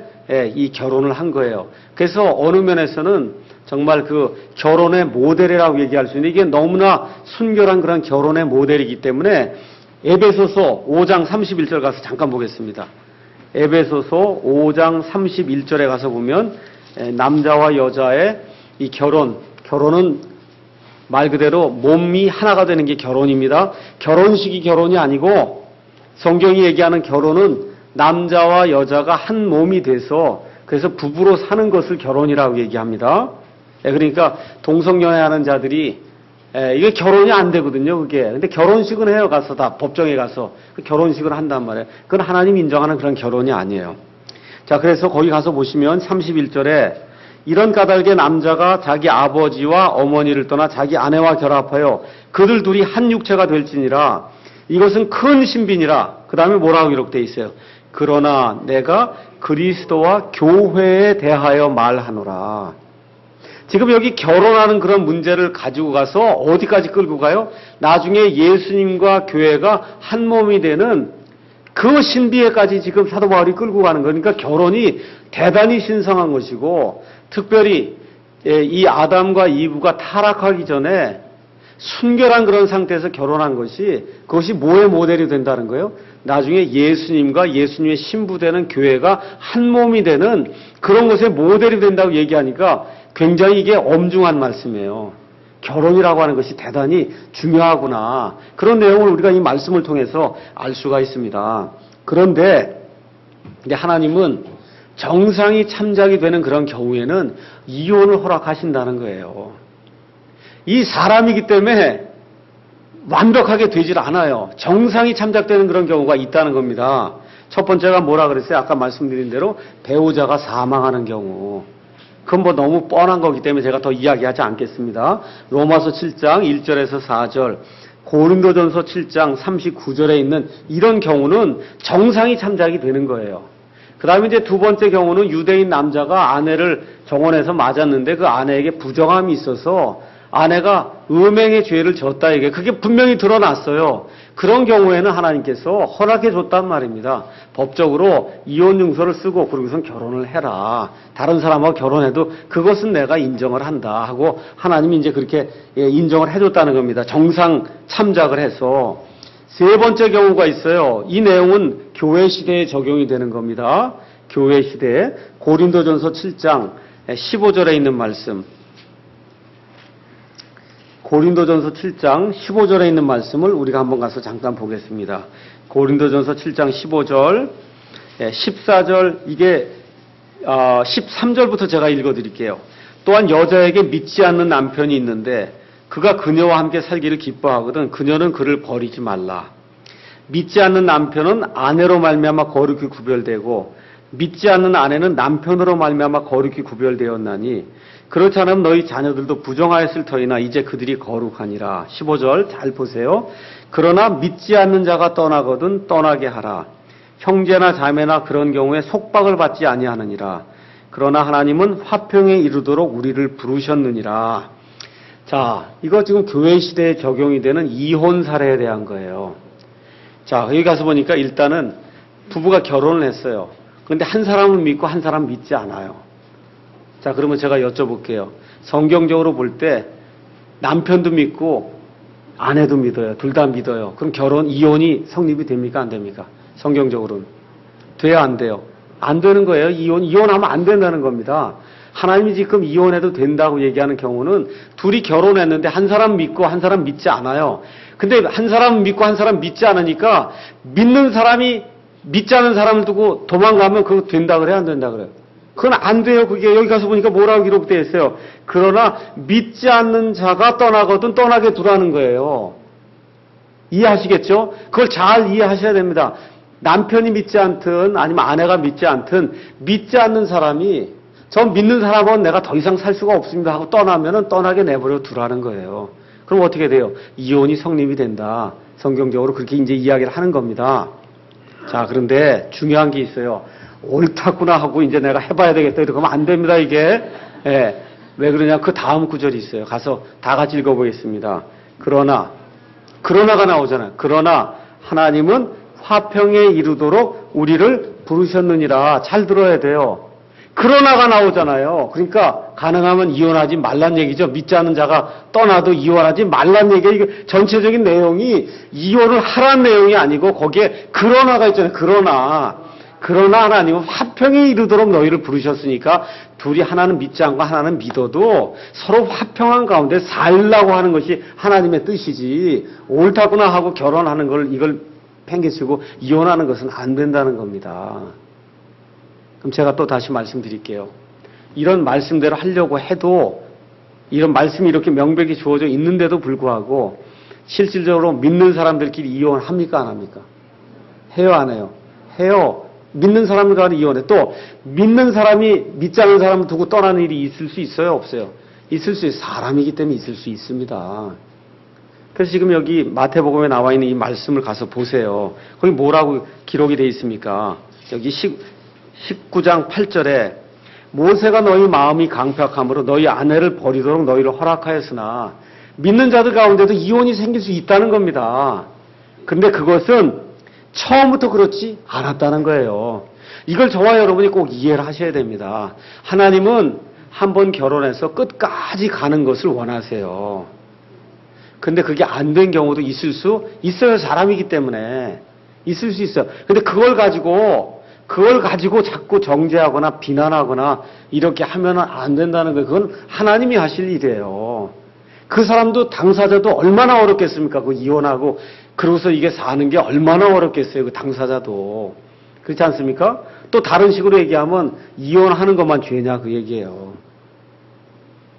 이 결혼을 한 거예요. 그래서 어느 면에서는 정말 그 결혼의 모델이라고 얘기할 수 있는데 이게 너무나 순결한 그런 결혼의 모델이기 때문에 에베소서 5장 31절 가서 잠깐 보겠습니다. 에베소서 5장 31절에 가서 보면 남자와 여자의 이 결혼은 말 그대로 몸이 하나가 되는 게 결혼입니다. 결혼식이 결혼이 아니고 성경이 얘기하는 결혼은 남자와 여자가 한 몸이 돼서 그래서 부부로 사는 것을 결혼이라고 얘기합니다. 그러니까 동성연애하는 자들이 이게 결혼이 안 되거든요, 그게. 근데 결혼식은 해요, 가서 다 법정에 가서 결혼식을 한단 말이에요. 그건 하나님 인정하는 그런 결혼이 아니에요. 자, 그래서 거기 가서 보시면 31절에 이런 까닭에 남자가 자기 아버지와 어머니를 떠나 자기 아내와 결합하여 그들 둘이 한 육체가 될지니라. 이것은 큰 신비니라. 그 다음에 뭐라고 기록되어 있어요? 그러나 내가 그리스도와 교회에 대하여 말하노라. 지금 여기 결혼하는 그런 문제를 가지고 가서 어디까지 끌고 가요? 나중에 예수님과 교회가 한 몸이 되는 그 신비에까지 지금 사도 바울이 끌고 가는 거니까 결혼이 대단히 신성한 것이고 특별히 이 아담과 이브가 타락하기 전에 순결한 그런 상태에서 결혼한 것이 그것이 뭐의 모델이 된다는 거예요? 나중에 예수님과 예수님의 신부되는 교회가 한 몸이 되는 그런 것의 모델이 된다고 얘기하니까 굉장히 이게 엄중한 말씀이에요. 결혼이라고 하는 것이 대단히 중요하구나. 그런 내용을 우리가 이 말씀을 통해서 알 수가 있습니다. 그런데 이제 하나님은 정상이 참작이 되는 그런 경우에는 이혼을 허락하신다는 거예요. 이 사람이기 때문에 완벽하게 되질 않아요. 정상이 참작되는 그런 경우가 있다는 겁니다. 첫 번째가 뭐라 그랬어요? 아까 말씀드린 대로 배우자가 사망하는 경우. 그건 뭐 너무 뻔한 거기 때문에 제가 더 이야기하지 않겠습니다. 로마서 7장 1절에서 4절, 고린도전서 7장 39절에 있는 이런 경우는 정상이 참작이 되는 거예요. 그 다음에 이제 두 번째 경우는 유대인 남자가 아내를 정원에서 맞았는데 그 아내에게 부정함이 있어서 아내가 음행의 죄를 졌다 이게 그게 분명히 드러났어요. 그런 경우에는 하나님께서 허락해 줬단 말입니다. 법적으로 이혼 증서를 쓰고 그러고선 결혼을 해라. 다른 사람하고 결혼해도 그것은 내가 인정을 한다 하고 하나님이 이제 그렇게 인정을 해줬다는 겁니다. 정상 참작을 해서. 세 번째 경우가 있어요. 이 내용은 교회 시대에 적용이 되는 겁니다. 교회 시대에 고린도전서 7장 15절에 있는 말씀. 고린도전서 7장 15절에 있는 말씀을 우리가 한번 가서 잠깐 보겠습니다. 고린도전서 7장 15절, 14절, 이게 13절부터 제가 읽어드릴게요. 또한 여자에게 믿지 않는 남편이 있는데 그가 그녀와 함께 살기를 기뻐하거든 그녀는 그를 버리지 말라. 믿지 않는 남편은 아내로 말미암아 거룩히 구별되고 믿지 않는 아내는 남편으로 말미암아 거룩히 구별되었나니 그렇지 않으면 너희 자녀들도 부정하였을 터이나 이제 그들이 거룩하니라. 15절 잘 보세요. 그러나 믿지 않는 자가 떠나거든 떠나게 하라. 형제나 자매나 그런 경우에 속박을 받지 아니하느니라. 그러나 하나님은 화평에 이르도록 우리를 부르셨느니라. 자, 이거 지금 교회 시대에 적용이 되는 이혼 사례에 대한 거예요. 자, 여기 가서 보니까 일단은 부부가 결혼을 했어요. 그런데 한 사람은 믿고 한 사람은 믿지 않아요. 자, 그러면 제가 여쭤볼게요. 성경적으로 볼 때 남편도 믿고 아내도 믿어요. 둘 다 믿어요. 그럼 이혼이 성립이 됩니까? 안 됩니까? 성경적으로는. 돼요? 안 돼요? 안 되는 거예요. 이혼하면 안 된다는 겁니다. 하나님이 지금 이혼해도 된다고 얘기하는 경우는 둘이 결혼했는데 한 사람 믿고 한 사람 믿지 않아요. 근데 한 사람 믿고 한 사람 믿지 믿는 사람이 믿지 않은 사람을 두고 도망가면 그거 된다 그래요? 안 된다 그래요? 그건 안 돼요. 그게 여기 가서 보니까 뭐라고 기록되어 있어요. 그러나 믿지 않는 자가 떠나거든 떠나게 두라는 거예요. 이해하시겠죠? 그걸 잘 이해하셔야 됩니다. 남편이 믿지 않든 아니면 아내가 믿지 않든 믿지 않는 사람이 저 믿는 사람은 내가 더 이상 살 수가 없습니다 하고 떠나면은 떠나게 내버려 두라는 거예요. 그럼 어떻게 돼요? 이혼이 성립이 된다. 성경적으로 그렇게 이제 이야기를 하는 겁니다. 자, 그런데 중요한 게 있어요. 옳다구나 하고 이제 내가 해봐야 되겠다. 이렇게 하면 안 됩니다, 이게. 예. 왜 그러냐? 그 다음 구절이 있어요. 가서 다 같이 읽어보겠습니다. 그러나가 나오잖아요. 그러나 하나님은 화평에 이르도록 우리를 부르셨느니라. 잘 들어야 돼요. 그러나가 나오잖아요. 그러니까 가능하면 이혼하지 말란 얘기죠. 믿지 않는 자가 떠나도 이혼하지 말란 얘기예요. 이게 전체적인 내용이 이혼을 하라는 내용이 아니고 거기에 그러나가 있잖아요. 그러나 하나님은 화평에 이르도록 너희를 부르셨으니까 둘이 하나는 믿지 않고 하나는 믿어도 서로 화평한 가운데 살라고 하는 것이 하나님의 뜻이지 옳다구나 하고 결혼하는 걸 이걸 팽개치고 이혼하는 것은 안 된다는 겁니다. 그럼 제가 또 다시 말씀드릴게요. 이런 말씀대로 하려고 해도 이런 말씀이 이렇게 명백히 주어져 있는데도 불구하고 실질적으로 믿는 사람들끼리 이혼합니까? 안 합니까? 해요? 안 해요? 해요. 믿는 사람과 이혼해. 또 믿는 사람이 믿지 않는 사람을 두고 떠나는 일이 있을 수 있어요? 없어요? 있을 수 있어요. 사람이기 때문에 있을 수 있습니다. 그래서 지금 여기 마태복음에 나와 있는 이 말씀을 가서 보세요. 거기 뭐라고 기록이 되어 있습니까? 여기 19장 8절에 모세가 너희 마음이 강팍함으로 너희 아내를 버리도록 너희를 허락하였으나 믿는 자들 가운데도 이혼이 생길 수 있다는 겁니다. 그런데 그것은 처음부터 그렇지 않았다는 거예요. 이걸 저와 여러분이 꼭 이해를 하셔야 됩니다. 하나님은 한번 결혼해서 끝까지 가는 것을 원하세요. 근데 그게 안 된 경우도 있을 수 있어요. 사람이기 때문에. 있을 수 있어요. 근데 그걸 가지고 자꾸 정죄하거나 비난하거나 이렇게 하면 안 된다는 거예요. 그건 하나님이 하실 일이에요. 그 사람도 당사자도 얼마나 어렵겠습니까? 그 이혼하고 그러고서 이게 사는 게 얼마나 어렵겠어요. 그 당사자도. 그렇지 않습니까? 또 다른 식으로 얘기하면 이혼하는 것만 죄냐 그 얘기예요.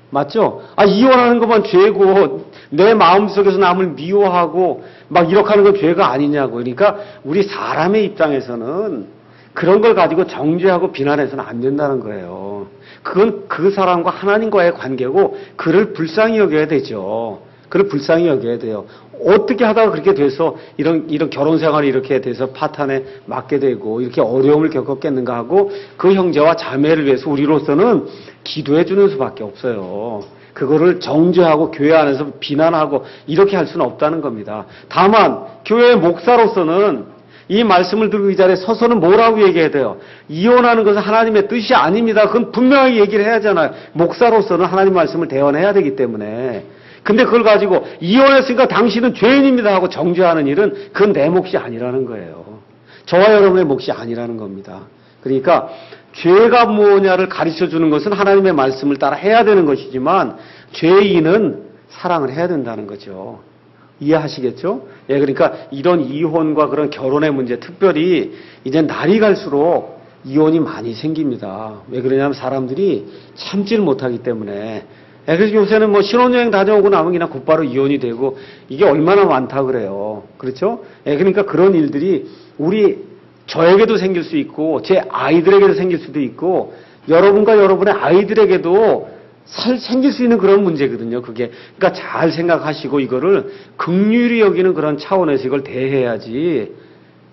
맞죠? 이혼하는 것만 죄고 내 마음속에서 남을 미워하고 막 이렇게 하는 건 죄가 아니냐고. 그러니까 우리 사람의 입장에서는 그런 걸 가지고 정죄하고 비난해서는 안 된다는 거예요. 그건 그 사람과 하나님과의 관계고 그를 불쌍히 여겨야 되죠. 그를 불쌍히 여겨야 돼요. 어떻게 하다가 그렇게 돼서 이런 결혼 생활이 이렇게 돼서 파탄에 맞게 되고 이렇게 어려움을 겪었겠는가 하고 그 형제와 자매를 위해서 우리로서는 기도해 주는 수밖에 없어요. 그거를 정죄하고 교회 안에서 비난하고 이렇게 할 수는 없다는 겁니다. 다만 교회의 목사로서는 이 말씀을 들고 이 자리에 서서는 뭐라고 얘기해야 돼요? 이혼하는 것은 하나님의 뜻이 아닙니다. 그건 분명하게 얘기를 해야 하잖아요. 목사로서는 하나님 말씀을 대언해야 되기 때문에. 근데 그걸 가지고 이혼했으니까 당신은 죄인입니다 하고 정죄하는 일은 그건 내 몫이 아니라는 거예요. 저와 여러분의 몫이 아니라는 겁니다. 그러니까 죄가 뭐냐를 가르쳐 주는 것은 하나님의 말씀을 따라 해야 되는 것이지만 죄인은 사랑을 해야 된다는 거죠. 이해하시겠죠? 예, 그러니까 이런 이혼과 그런 결혼의 문제, 특별히 이제 날이 갈수록 이혼이 많이 생깁니다. 왜 그러냐면 사람들이 참지를 못하기 때문에. 예, 그래서 요새는 뭐 신혼여행 다녀오고 나면 그냥 곧바로 이혼이 되고 이게 얼마나 많다 그래요. 그렇죠? 예, 그러니까 그런 일들이 저에게도 생길 수 있고 제 아이들에게도 생길 수도 있고 여러분과 여러분의 아이들에게도 생길 수 있는 그런 문제거든요. 그게. 그러니까 잘 생각하시고 이거를 긍휼히 여기는 그런 차원에서 이걸 대해야지.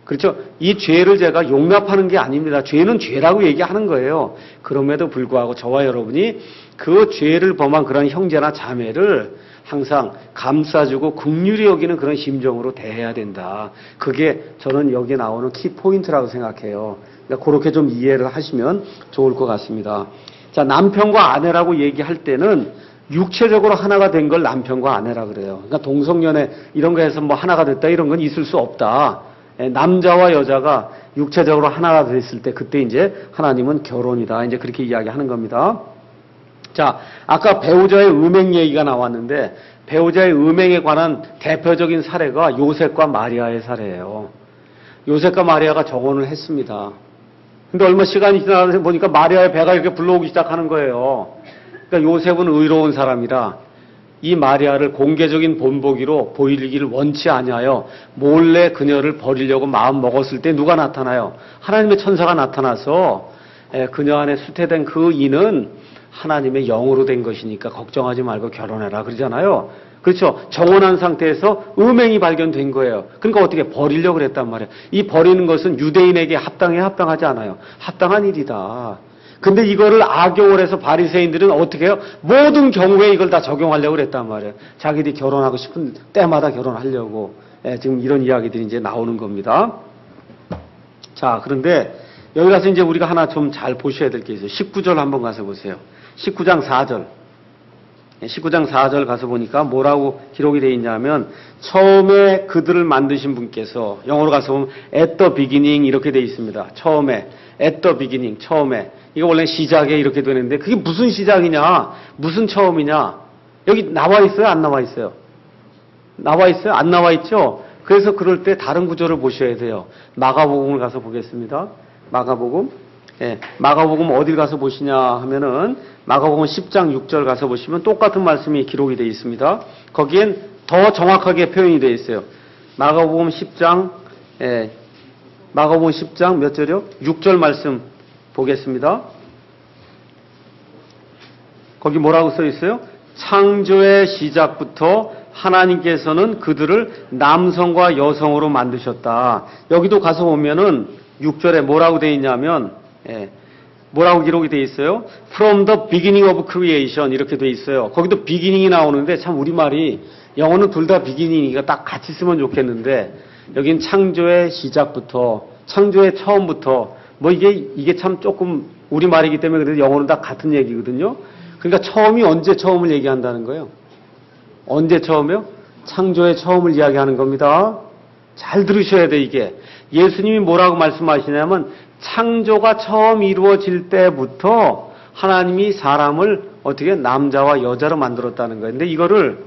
그렇죠? 이 죄를 제가 용납하는 게 아닙니다. 죄는 죄라고 얘기하는 거예요. 그럼에도 불구하고 저와 여러분이 그 죄를 범한 그런 형제나 자매를 항상 감싸주고 긍휼히 여기는 그런 심정으로 대해야 된다. 그게 저는 여기에 나오는 키포인트라고 생각해요. 그러니까 그렇게 좀 이해를 하시면 좋을 것 같습니다. 자, 남편과 아내라고 얘기할 때는 육체적으로 하나가 된 걸 남편과 아내라 그래요. 그러니까 동성연애 이런 거 해서 뭐 하나가 됐다 이런 건 있을 수 없다. 남자와 여자가 육체적으로 하나가 됐을 때 그때 이제 하나님은 결혼이다. 이제 그렇게 이야기하는 겁니다. 자, 아까 배우자의 음행 얘기가 나왔는데 배우자의 음행에 관한 대표적인 사례가 요셉과 마리아의 사례예요. 요셉과 마리아가 정혼을 했습니다. 근데 얼마 시간이 지나서 보니까 마리아의 배가 이렇게 불러오기 시작하는 거예요. 그러니까 요셉은 의로운 사람이라 이 마리아를 공개적인 본보기로 보이기를 원치 아니하여 몰래 그녀를 버리려고 마음 먹었을 때 누가 나타나요? 하나님의 천사가 나타나서 그녀 안에 수태된 그 인은 하나님의 영으로 된 것이니까 걱정하지 말고 결혼해라 그러잖아요. 그렇죠. 정혼한 상태에서 음행이 발견된 거예요. 그러니까 어떻게 버리려고 그랬단 말이에요. 이 버리는 것은 유대인에게 합당하지 않아요. 합당한 일이다. 근데 이거를 악용을 해서 바리새인들은 어떻게 해요? 모든 경우에 이걸 다 적용하려고 그랬단 말이에요. 자기들이 결혼하고 싶은 때마다 결혼하려고. 지금 이런 이야기들이 이제 나오는 겁니다. 자, 그런데 여기 가서 이제 우리가 하나 좀 잘 보셔야 될 게 있어요. 19절 한번 가서 보세요. 19장 4절. 19장 4절 가서 보니까 뭐라고 기록이 되어 있냐면 처음에 그들을 만드신 분께서 영어로 가서 보면 at the beginning 이렇게 되어 있습니다. 처음에 at the beginning 처음에 이거 원래 시작에 이렇게 되는데 그게 무슨 시작이냐 무슨 처음이냐 여기 나와 있어요 안 나와 있어요? 나와 있어요? 안 나와 있죠? 그래서 그럴 때 다른 구절을 보셔야 돼요. 마가복음을 가서 보겠습니다. 마가복음 마가복음 어딜 가서 보시냐 하면은 마가복음 10장 6절 가서 보시면 똑같은 말씀이 기록이 되어 있습니다. 거기엔 더 정확하게 표현이 되어 있어요. 마가복음 10장 마가복음 10장 몇 절이요? 6절 말씀 보겠습니다. 거기 뭐라고 써 있어요? 창조의 시작부터 하나님께서는 그들을 남성과 여성으로 만드셨다. 여기도 가서 보면은 6절에 뭐라고 되어 있냐면 뭐라고 기록이 되어 있어요? From the beginning of creation 이렇게 되어 있어요. 거기도 beginning이 나오는데 참 우리말이 영어는 둘 다 beginning이가 딱 같이 쓰면 좋겠는데 여긴 창조의 시작부터 창조의 처음부터 뭐 이게 참 조금 우리말이기 때문에 그래도 영어는 다 같은 얘기거든요. 그러니까 처음이 언제 처음을 얘기한다는 거예요? 언제 처음이요? 창조의 처음을 이야기하는 겁니다. 잘 들으셔야 돼 이게. 예수님이 뭐라고 말씀하시냐면 창조가 처음 이루어질 때부터 하나님이 사람을 어떻게 남자와 여자로 만들었다는 거예요. 근데 이거를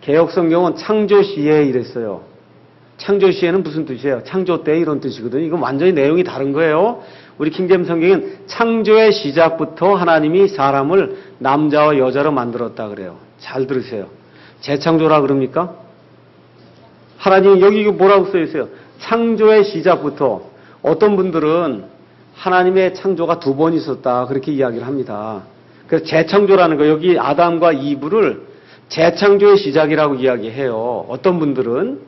개역성경은 창조 시에 이랬어요. 창조 시에는 무슨 뜻이에요? 창조 때 이런 뜻이거든요. 이건 완전히 내용이 다른 거예요. 우리 킹제임 성경은 창조의 시작부터 하나님이 사람을 남자와 여자로 만들었다 그래요. 잘 들으세요. 재창조라 그럽니까? 하나님 여기 뭐라고 써 있어요? 창조의 시작부터. 어떤 분들은 하나님의 창조가 두 번 있었다 그렇게 이야기를 합니다. 그래서 재창조라는 거 여기 아담과 이브를 재창조의 시작이라고 이야기해요. 어떤 분들은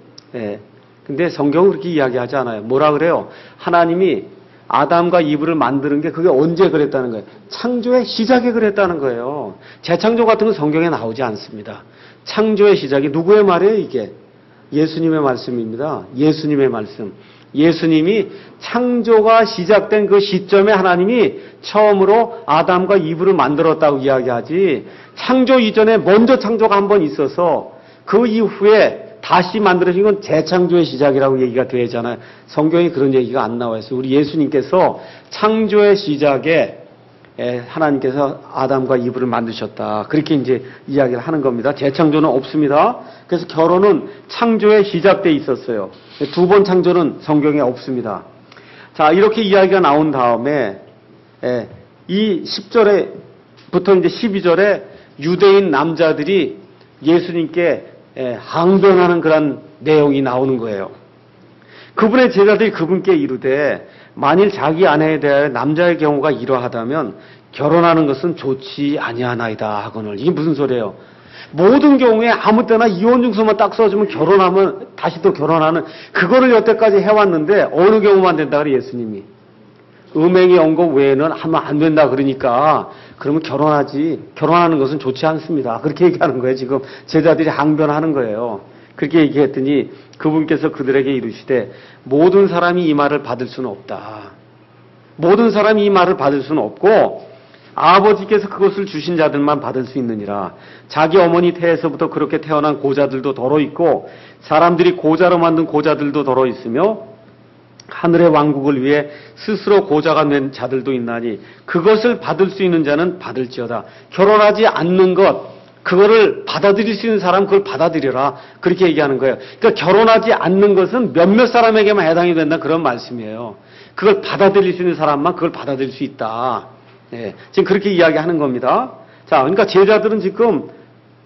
근데 성경은 그렇게 이야기하지 않아요. 뭐라 그래요? 하나님이 아담과 이브를 만드는 게 그게 언제 그랬다는 거예요? 창조의 시작에 그랬다는 거예요. 재창조 같은 건 성경에 나오지 않습니다. 창조의 시작이 누구의 말이에요 이게? 예수님의 말씀입니다. 예수님의 말씀. 예수님이 창조가 시작된 그 시점에 하나님이 처음으로 아담과 이브를 만들었다고 이야기하지 창조 이전에 먼저 창조가 한 번 있어서 그 이후에 다시 만들어진 건 재창조의 시작이라고 얘기가 되잖아요. 성경에 그런 얘기가 안 나와 있어요. 우리 예수님께서 창조의 시작에 하나님께서 아담과 이브를 만드셨다. 그렇게 이제 이야기를 하는 겁니다. 재창조는 없습니다. 그래서 결혼은 창조의 시작 때 있었어요. 두 번 창조는 성경에 없습니다. 자, 이렇게 이야기가 나온 다음에 이 10절에부터 이제 12절에 유대인 남자들이 예수님께 항변하는 그런 내용이 나오는 거예요. 그분의 제자들이 그분께 이르되 만일 자기 아내에 대하여 남자의 경우가 이러하다면 결혼하는 것은 좋지 아니하나이다 하거늘. 이게 무슨 소리예요? 모든 경우에 아무 때나 이혼 증서만 딱 써주면 결혼하면 다시 또 결혼하는 그거를 여태까지 해왔는데 어느 경우만 된다 그래 예수님이. 음행이 온 것 외에는 하면 안 된다 그러니까 그러면 결혼하는 것은 좋지 않습니다. 그렇게 얘기하는 거예요. 지금 제자들이 항변하는 거예요. 그렇게 얘기했더니 그분께서 그들에게 이르시되 모든 사람이 이 말을 받을 수는 없다. 모든 사람이 이 말을 받을 수는 없고 아버지께서 그것을 주신 자들만 받을 수 있느니라. 자기 어머니 태에서부터 그렇게 태어난 고자들도 더러 있고 사람들이 고자로 만든 고자들도 더러 있으며 하늘의 왕국을 위해 스스로 고자가 된 자들도 있나니 그것을 받을 수 있는 자는 받을지어다. 결혼하지 않는 것 그거를 받아들일 수 있는 사람 그걸 받아들여라. 그렇게 얘기하는 거예요. 그러니까 결혼하지 않는 것은 몇몇 사람에게만 해당이 된다 그런 말씀이에요. 그걸 받아들일 수 있는 사람만 그걸 받아들일 수 있다. 예, 지금 그렇게 이야기하는 겁니다. 자, 그러니까 제자들은 지금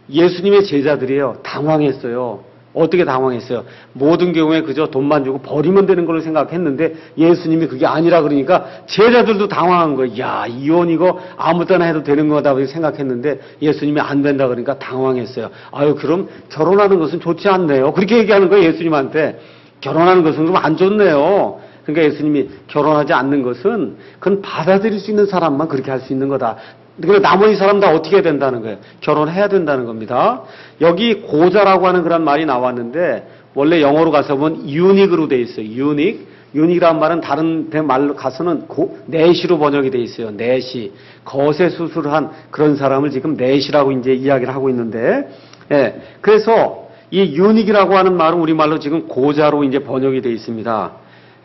예수님의 제자들이에요. 당황했어요. 어떻게 당황했어요? 모든 경우에 그저 돈만 주고 버리면 되는 걸로 생각했는데 예수님이 그게 아니라 그러니까 제자들도 당황한 거예요. 야, 이혼 이거 아무 때나 해도 되는 거다 생각했는데 예수님이 안 된다 그러니까 당황했어요. 아유, 그럼 결혼하는 것은 좋지 않네요. 그렇게 얘기하는 거예요, 예수님한테. 결혼하는 것은 좀 안 좋네요. 그러니까 예수님이 결혼하지 않는 것은 그건 받아들일 수 있는 사람만 그렇게 할 수 있는 거다. 그러니까 나머지 사람 다 어떻게 해야 된다는 거예요? 결혼해야 된다는 겁니다. 여기 고자라고 하는 그런 말이 나왔는데 원래 영어로 가서 보면 유닉으로 돼 있어요. 유닉이라는 말은 다른 말로 가서는 내시로 번역이 돼 있어요. 내시. 거세 수술을 한 그런 사람을 지금 내시라고 이제 이야기를 하고 있는데, 예. 그래서 이 유닉이라고 하는 말은 우리말로 지금 고자로 이제 번역이 돼 있습니다.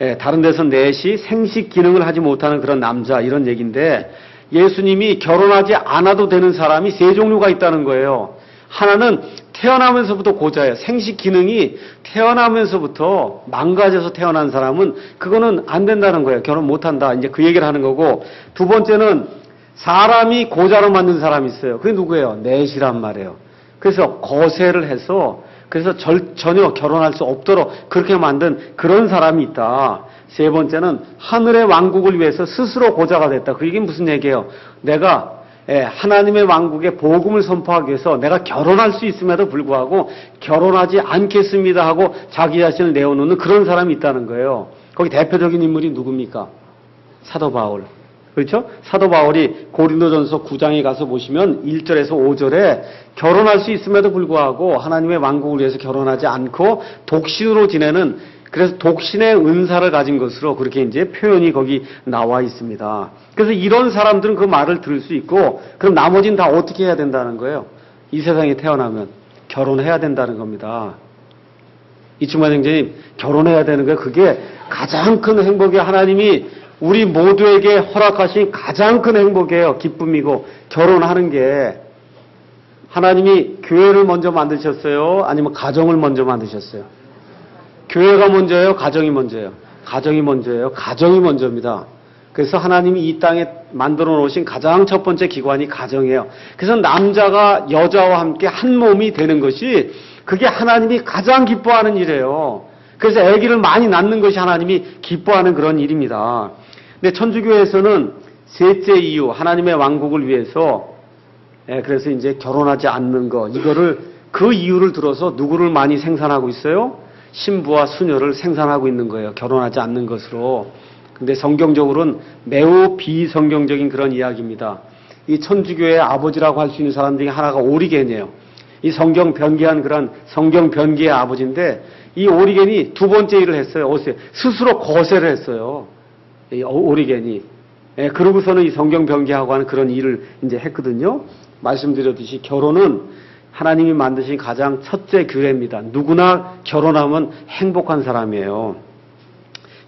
예. 다른 데서 내시, 생식 기능을 하지 못하는 그런 남자 이런 얘기인데 예수님이 결혼하지 않아도 되는 사람이 세 종류가 있다는 거예요. 하나는 태어나면서부터 고자예요. 생식 기능이 태어나면서부터 망가져서 태어난 사람은 그거는 안 된다는 거예요. 결혼 못 한다. 이제 그 얘기를 하는 거고. 두 번째는 사람이 고자로 만든 사람이 있어요. 그게 누구예요? 넷이란 말이에요. 그래서 거세를 해서 그래서 전혀 결혼할 수 없도록 그렇게 만든 그런 사람이 있다. 세 번째는 하늘의 왕국을 위해서 스스로 고자가 됐다. 그 얘기 무슨 얘기예요? 내가 하나님의 왕국의 복음을 선포하기 위해서 내가 결혼할 수 있음에도 불구하고 결혼하지 않겠습니다 하고 자기 자신을 내어놓는 그런 사람이 있다는 거예요. 거기 대표적인 인물이 누굽니까? 사도 바울. 그렇죠? 사도 바울이 고린도전서 9장에 가서 보시면 1절에서 5절에 결혼할 수 있음에도 불구하고 하나님의 왕국을 위해서 결혼하지 않고 독신으로 지내는 그래서 독신의 은사를 가진 것으로 그렇게 이제 표현이 거기 나와 있습니다. 그래서 이런 사람들은 그 말을 들을 수 있고 그럼 나머지는 다 어떻게 해야 된다는 거예요? 이 세상에 태어나면 결혼해야 된다는 겁니다. 이충만 형제님 결혼해야 되는 거예요. 그게 가장 큰 행복이 하나님이 우리 모두에게 허락하신 가장 큰 행복이에요. 기쁨이고 결혼하는 게 하나님이 교회를 먼저 만드셨어요? 아니면 가정을 먼저 만드셨어요? 교회가 먼저예요? 가정이 먼저예요? 가정이 먼저예요. 가정이 먼저입니다. 그래서 하나님이 이 땅에 만들어 놓으신 가장 첫 번째 기관이 가정이에요. 그래서 남자가 여자와 함께 한 몸이 되는 것이 그게 하나님이 가장 기뻐하는 일이에요. 그래서 아기를 많이 낳는 것이 하나님이 기뻐하는 그런 일입니다. 근데 천주교에서는 셋째 이유, 하나님의 왕국을 위해서 그래서 이제 결혼하지 않는 거 이거를 그 이유를 들어서 누구를 많이 생산하고 있어요? 신부와 수녀를 생산하고 있는 거예요. 결혼하지 않는 것으로. 근데 성경적으로는 매우 비성경적인 그런 이야기입니다. 이 천주교의 아버지라고 할 수 있는 사람 중에 하나가 오리겐이에요. 이 성경 변기한 그런 성경 변기의 아버지인데 이 오리겐이 두 번째 일을 했어요. 스스로 거세를 했어요. 이 오리겐이. 그러고서는 이 성경 변기하고 하는 그런 일을 이제 했거든요. 말씀드렸듯이 결혼은 하나님이 만드신 가장 첫째 규례입니다. 누구나 결혼하면 행복한 사람이에요.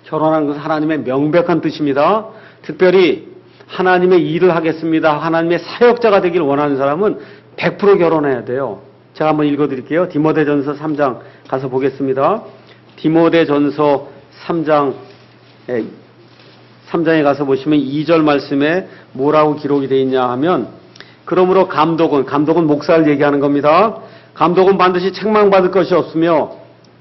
결혼하는 것은 하나님의 명백한 뜻입니다. 특별히 하나님의 일을 하겠습니다. 하나님의 사역자가 되길 원하는 사람은 100% 결혼해야 돼요. 제가 한번 읽어드릴게요. 디모데전서 3장 가서 보겠습니다. 디모데전서 3장에 가서 보시면 2절 말씀에 뭐라고 기록이 되어 있냐 하면 그러므로 감독은 목사를 얘기하는 겁니다. 감독은 반드시 책망받을 것이 없으며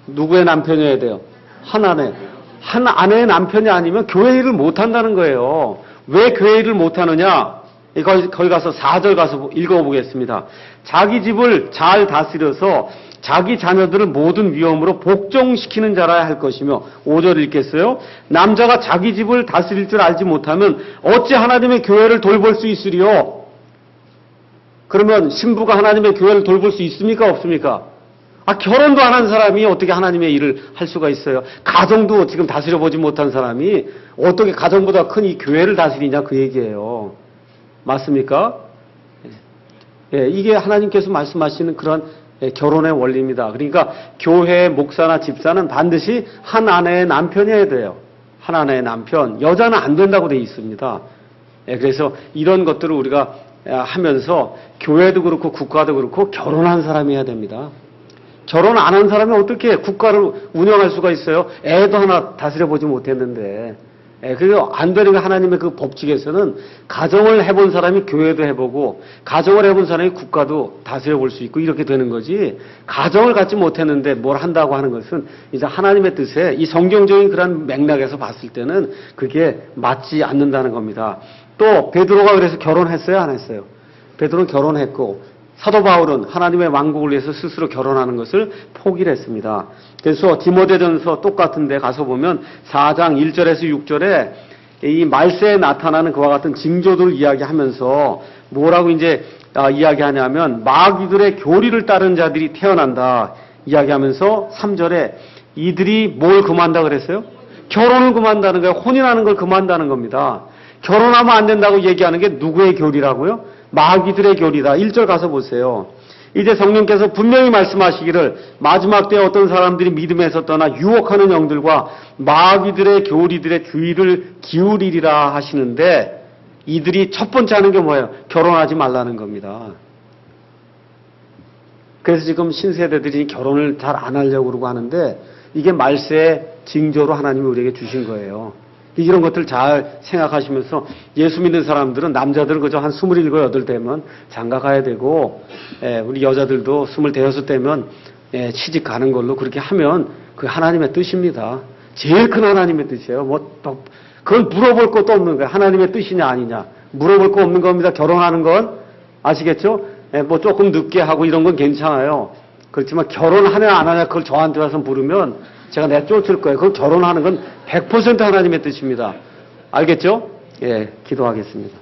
누구의 남편이어야 돼요? 한 아내의 남편이 아니면 교회 일을 못한다는 거예요. 왜 교회 일을 못하느냐? 거기 가서 4절 가서 읽어보겠습니다. 자기 집을 잘 다스려서 자기 자녀들을 모든 위험으로 복종시키는 자라야 할 것이며 5절 읽겠어요? 남자가 자기 집을 다스릴 줄 알지 못하면 어찌 하나님의 교회를 돌볼 수 있으리요? 그러면 신부가 하나님의 교회를 돌볼 수 있습니까? 없습니까? 결혼도 안 한 사람이 어떻게 하나님의 일을 할 수가 있어요? 가정도 지금 다스려보지 못한 사람이 어떻게 가정보다 큰 이 교회를 다스리냐 그 얘기예요. 맞습니까? 이게 하나님께서 말씀하시는 그런 결혼의 원리입니다. 그러니까 교회 목사나 집사는 반드시 한 아내의 남편이어야 돼요. 한 아내의 남편. 여자는 안 된다고 되어 있습니다. 그래서 이런 것들을 우리가 하면서 교회도 그렇고 국가도 그렇고 결혼한 사람이 해야 됩니다. 결혼 안 한 사람이 어떻게 국가를 운영할 수가 있어요? 애도 하나 다스려보지 못했는데. 예, 그리고 안 되는 게 하나님의 그 법칙에서는 가정을 해본 사람이 교회도 해보고 가정을 해본 사람이 국가도 다스려 볼 수 있고 이렇게 되는 거지 가정을 갖지 못했는데 뭘 한다고 하는 것은 이제 하나님의 뜻에 이 성경적인 그런 맥락에서 봤을 때는 그게 맞지 않는다는 겁니다. 또 베드로가 그래서 결혼했어요? 안 했어요? 베드로는 결혼했고 사도 바울은 하나님의 왕국을 위해서 스스로 결혼하는 것을 포기를 했습니다. 그래서 디모데전서 똑같은 데 가서 보면 4장 1절에서 6절에 이 말세에 나타나는 그와 같은 징조들을 이야기하면서 뭐라고 이제 이야기하냐면 마귀들의 교리를 따른 자들이 태어난다 이야기하면서 3절에 이들이 뭘 금한다 그랬어요? 결혼을 금한다는 거예요. 혼인하는 걸 금한다는 겁니다. 결혼하면 안 된다고 얘기하는 게 누구의 교리라고요? 마귀들의 교리다. 1절 가서 보세요. 이제 성령께서 분명히 말씀하시기를 마지막 때에 어떤 사람들이 믿음에서 떠나 유혹하는 영들과 마귀들의 교리들의 귀를 기울이리라 하시는데 이들이 첫 번째 하는 게 뭐예요? 결혼하지 말라는 겁니다. 그래서 지금 신세대들이 결혼을 잘 안 하려고 그러고 하는데 이게 말세의 징조로 하나님이 우리에게 주신 거예요. 이런 것들 잘 생각하시면서 예수 믿는 사람들은 남자들은 그저 한 27, 8 되면 장가 가야 되고 우리 여자들도 25 되면 취직 가는 걸로 그렇게 하면 그 하나님의 뜻입니다. 제일 큰 하나님의 뜻이에요. 그걸 물어볼 것도 없는 거예요. 하나님의 뜻이냐 아니냐. 물어볼 거 없는 겁니다. 결혼하는 건 아시겠죠? 뭐 조금 늦게 하고 이런 건 괜찮아요. 그렇지만 결혼하냐 안 하냐 그걸 저한테 와서 물으면 제가 내쫓을 거예요. 그건 결혼하는 건 100% 하나님의 뜻입니다. 알겠죠? 예, 기도하겠습니다.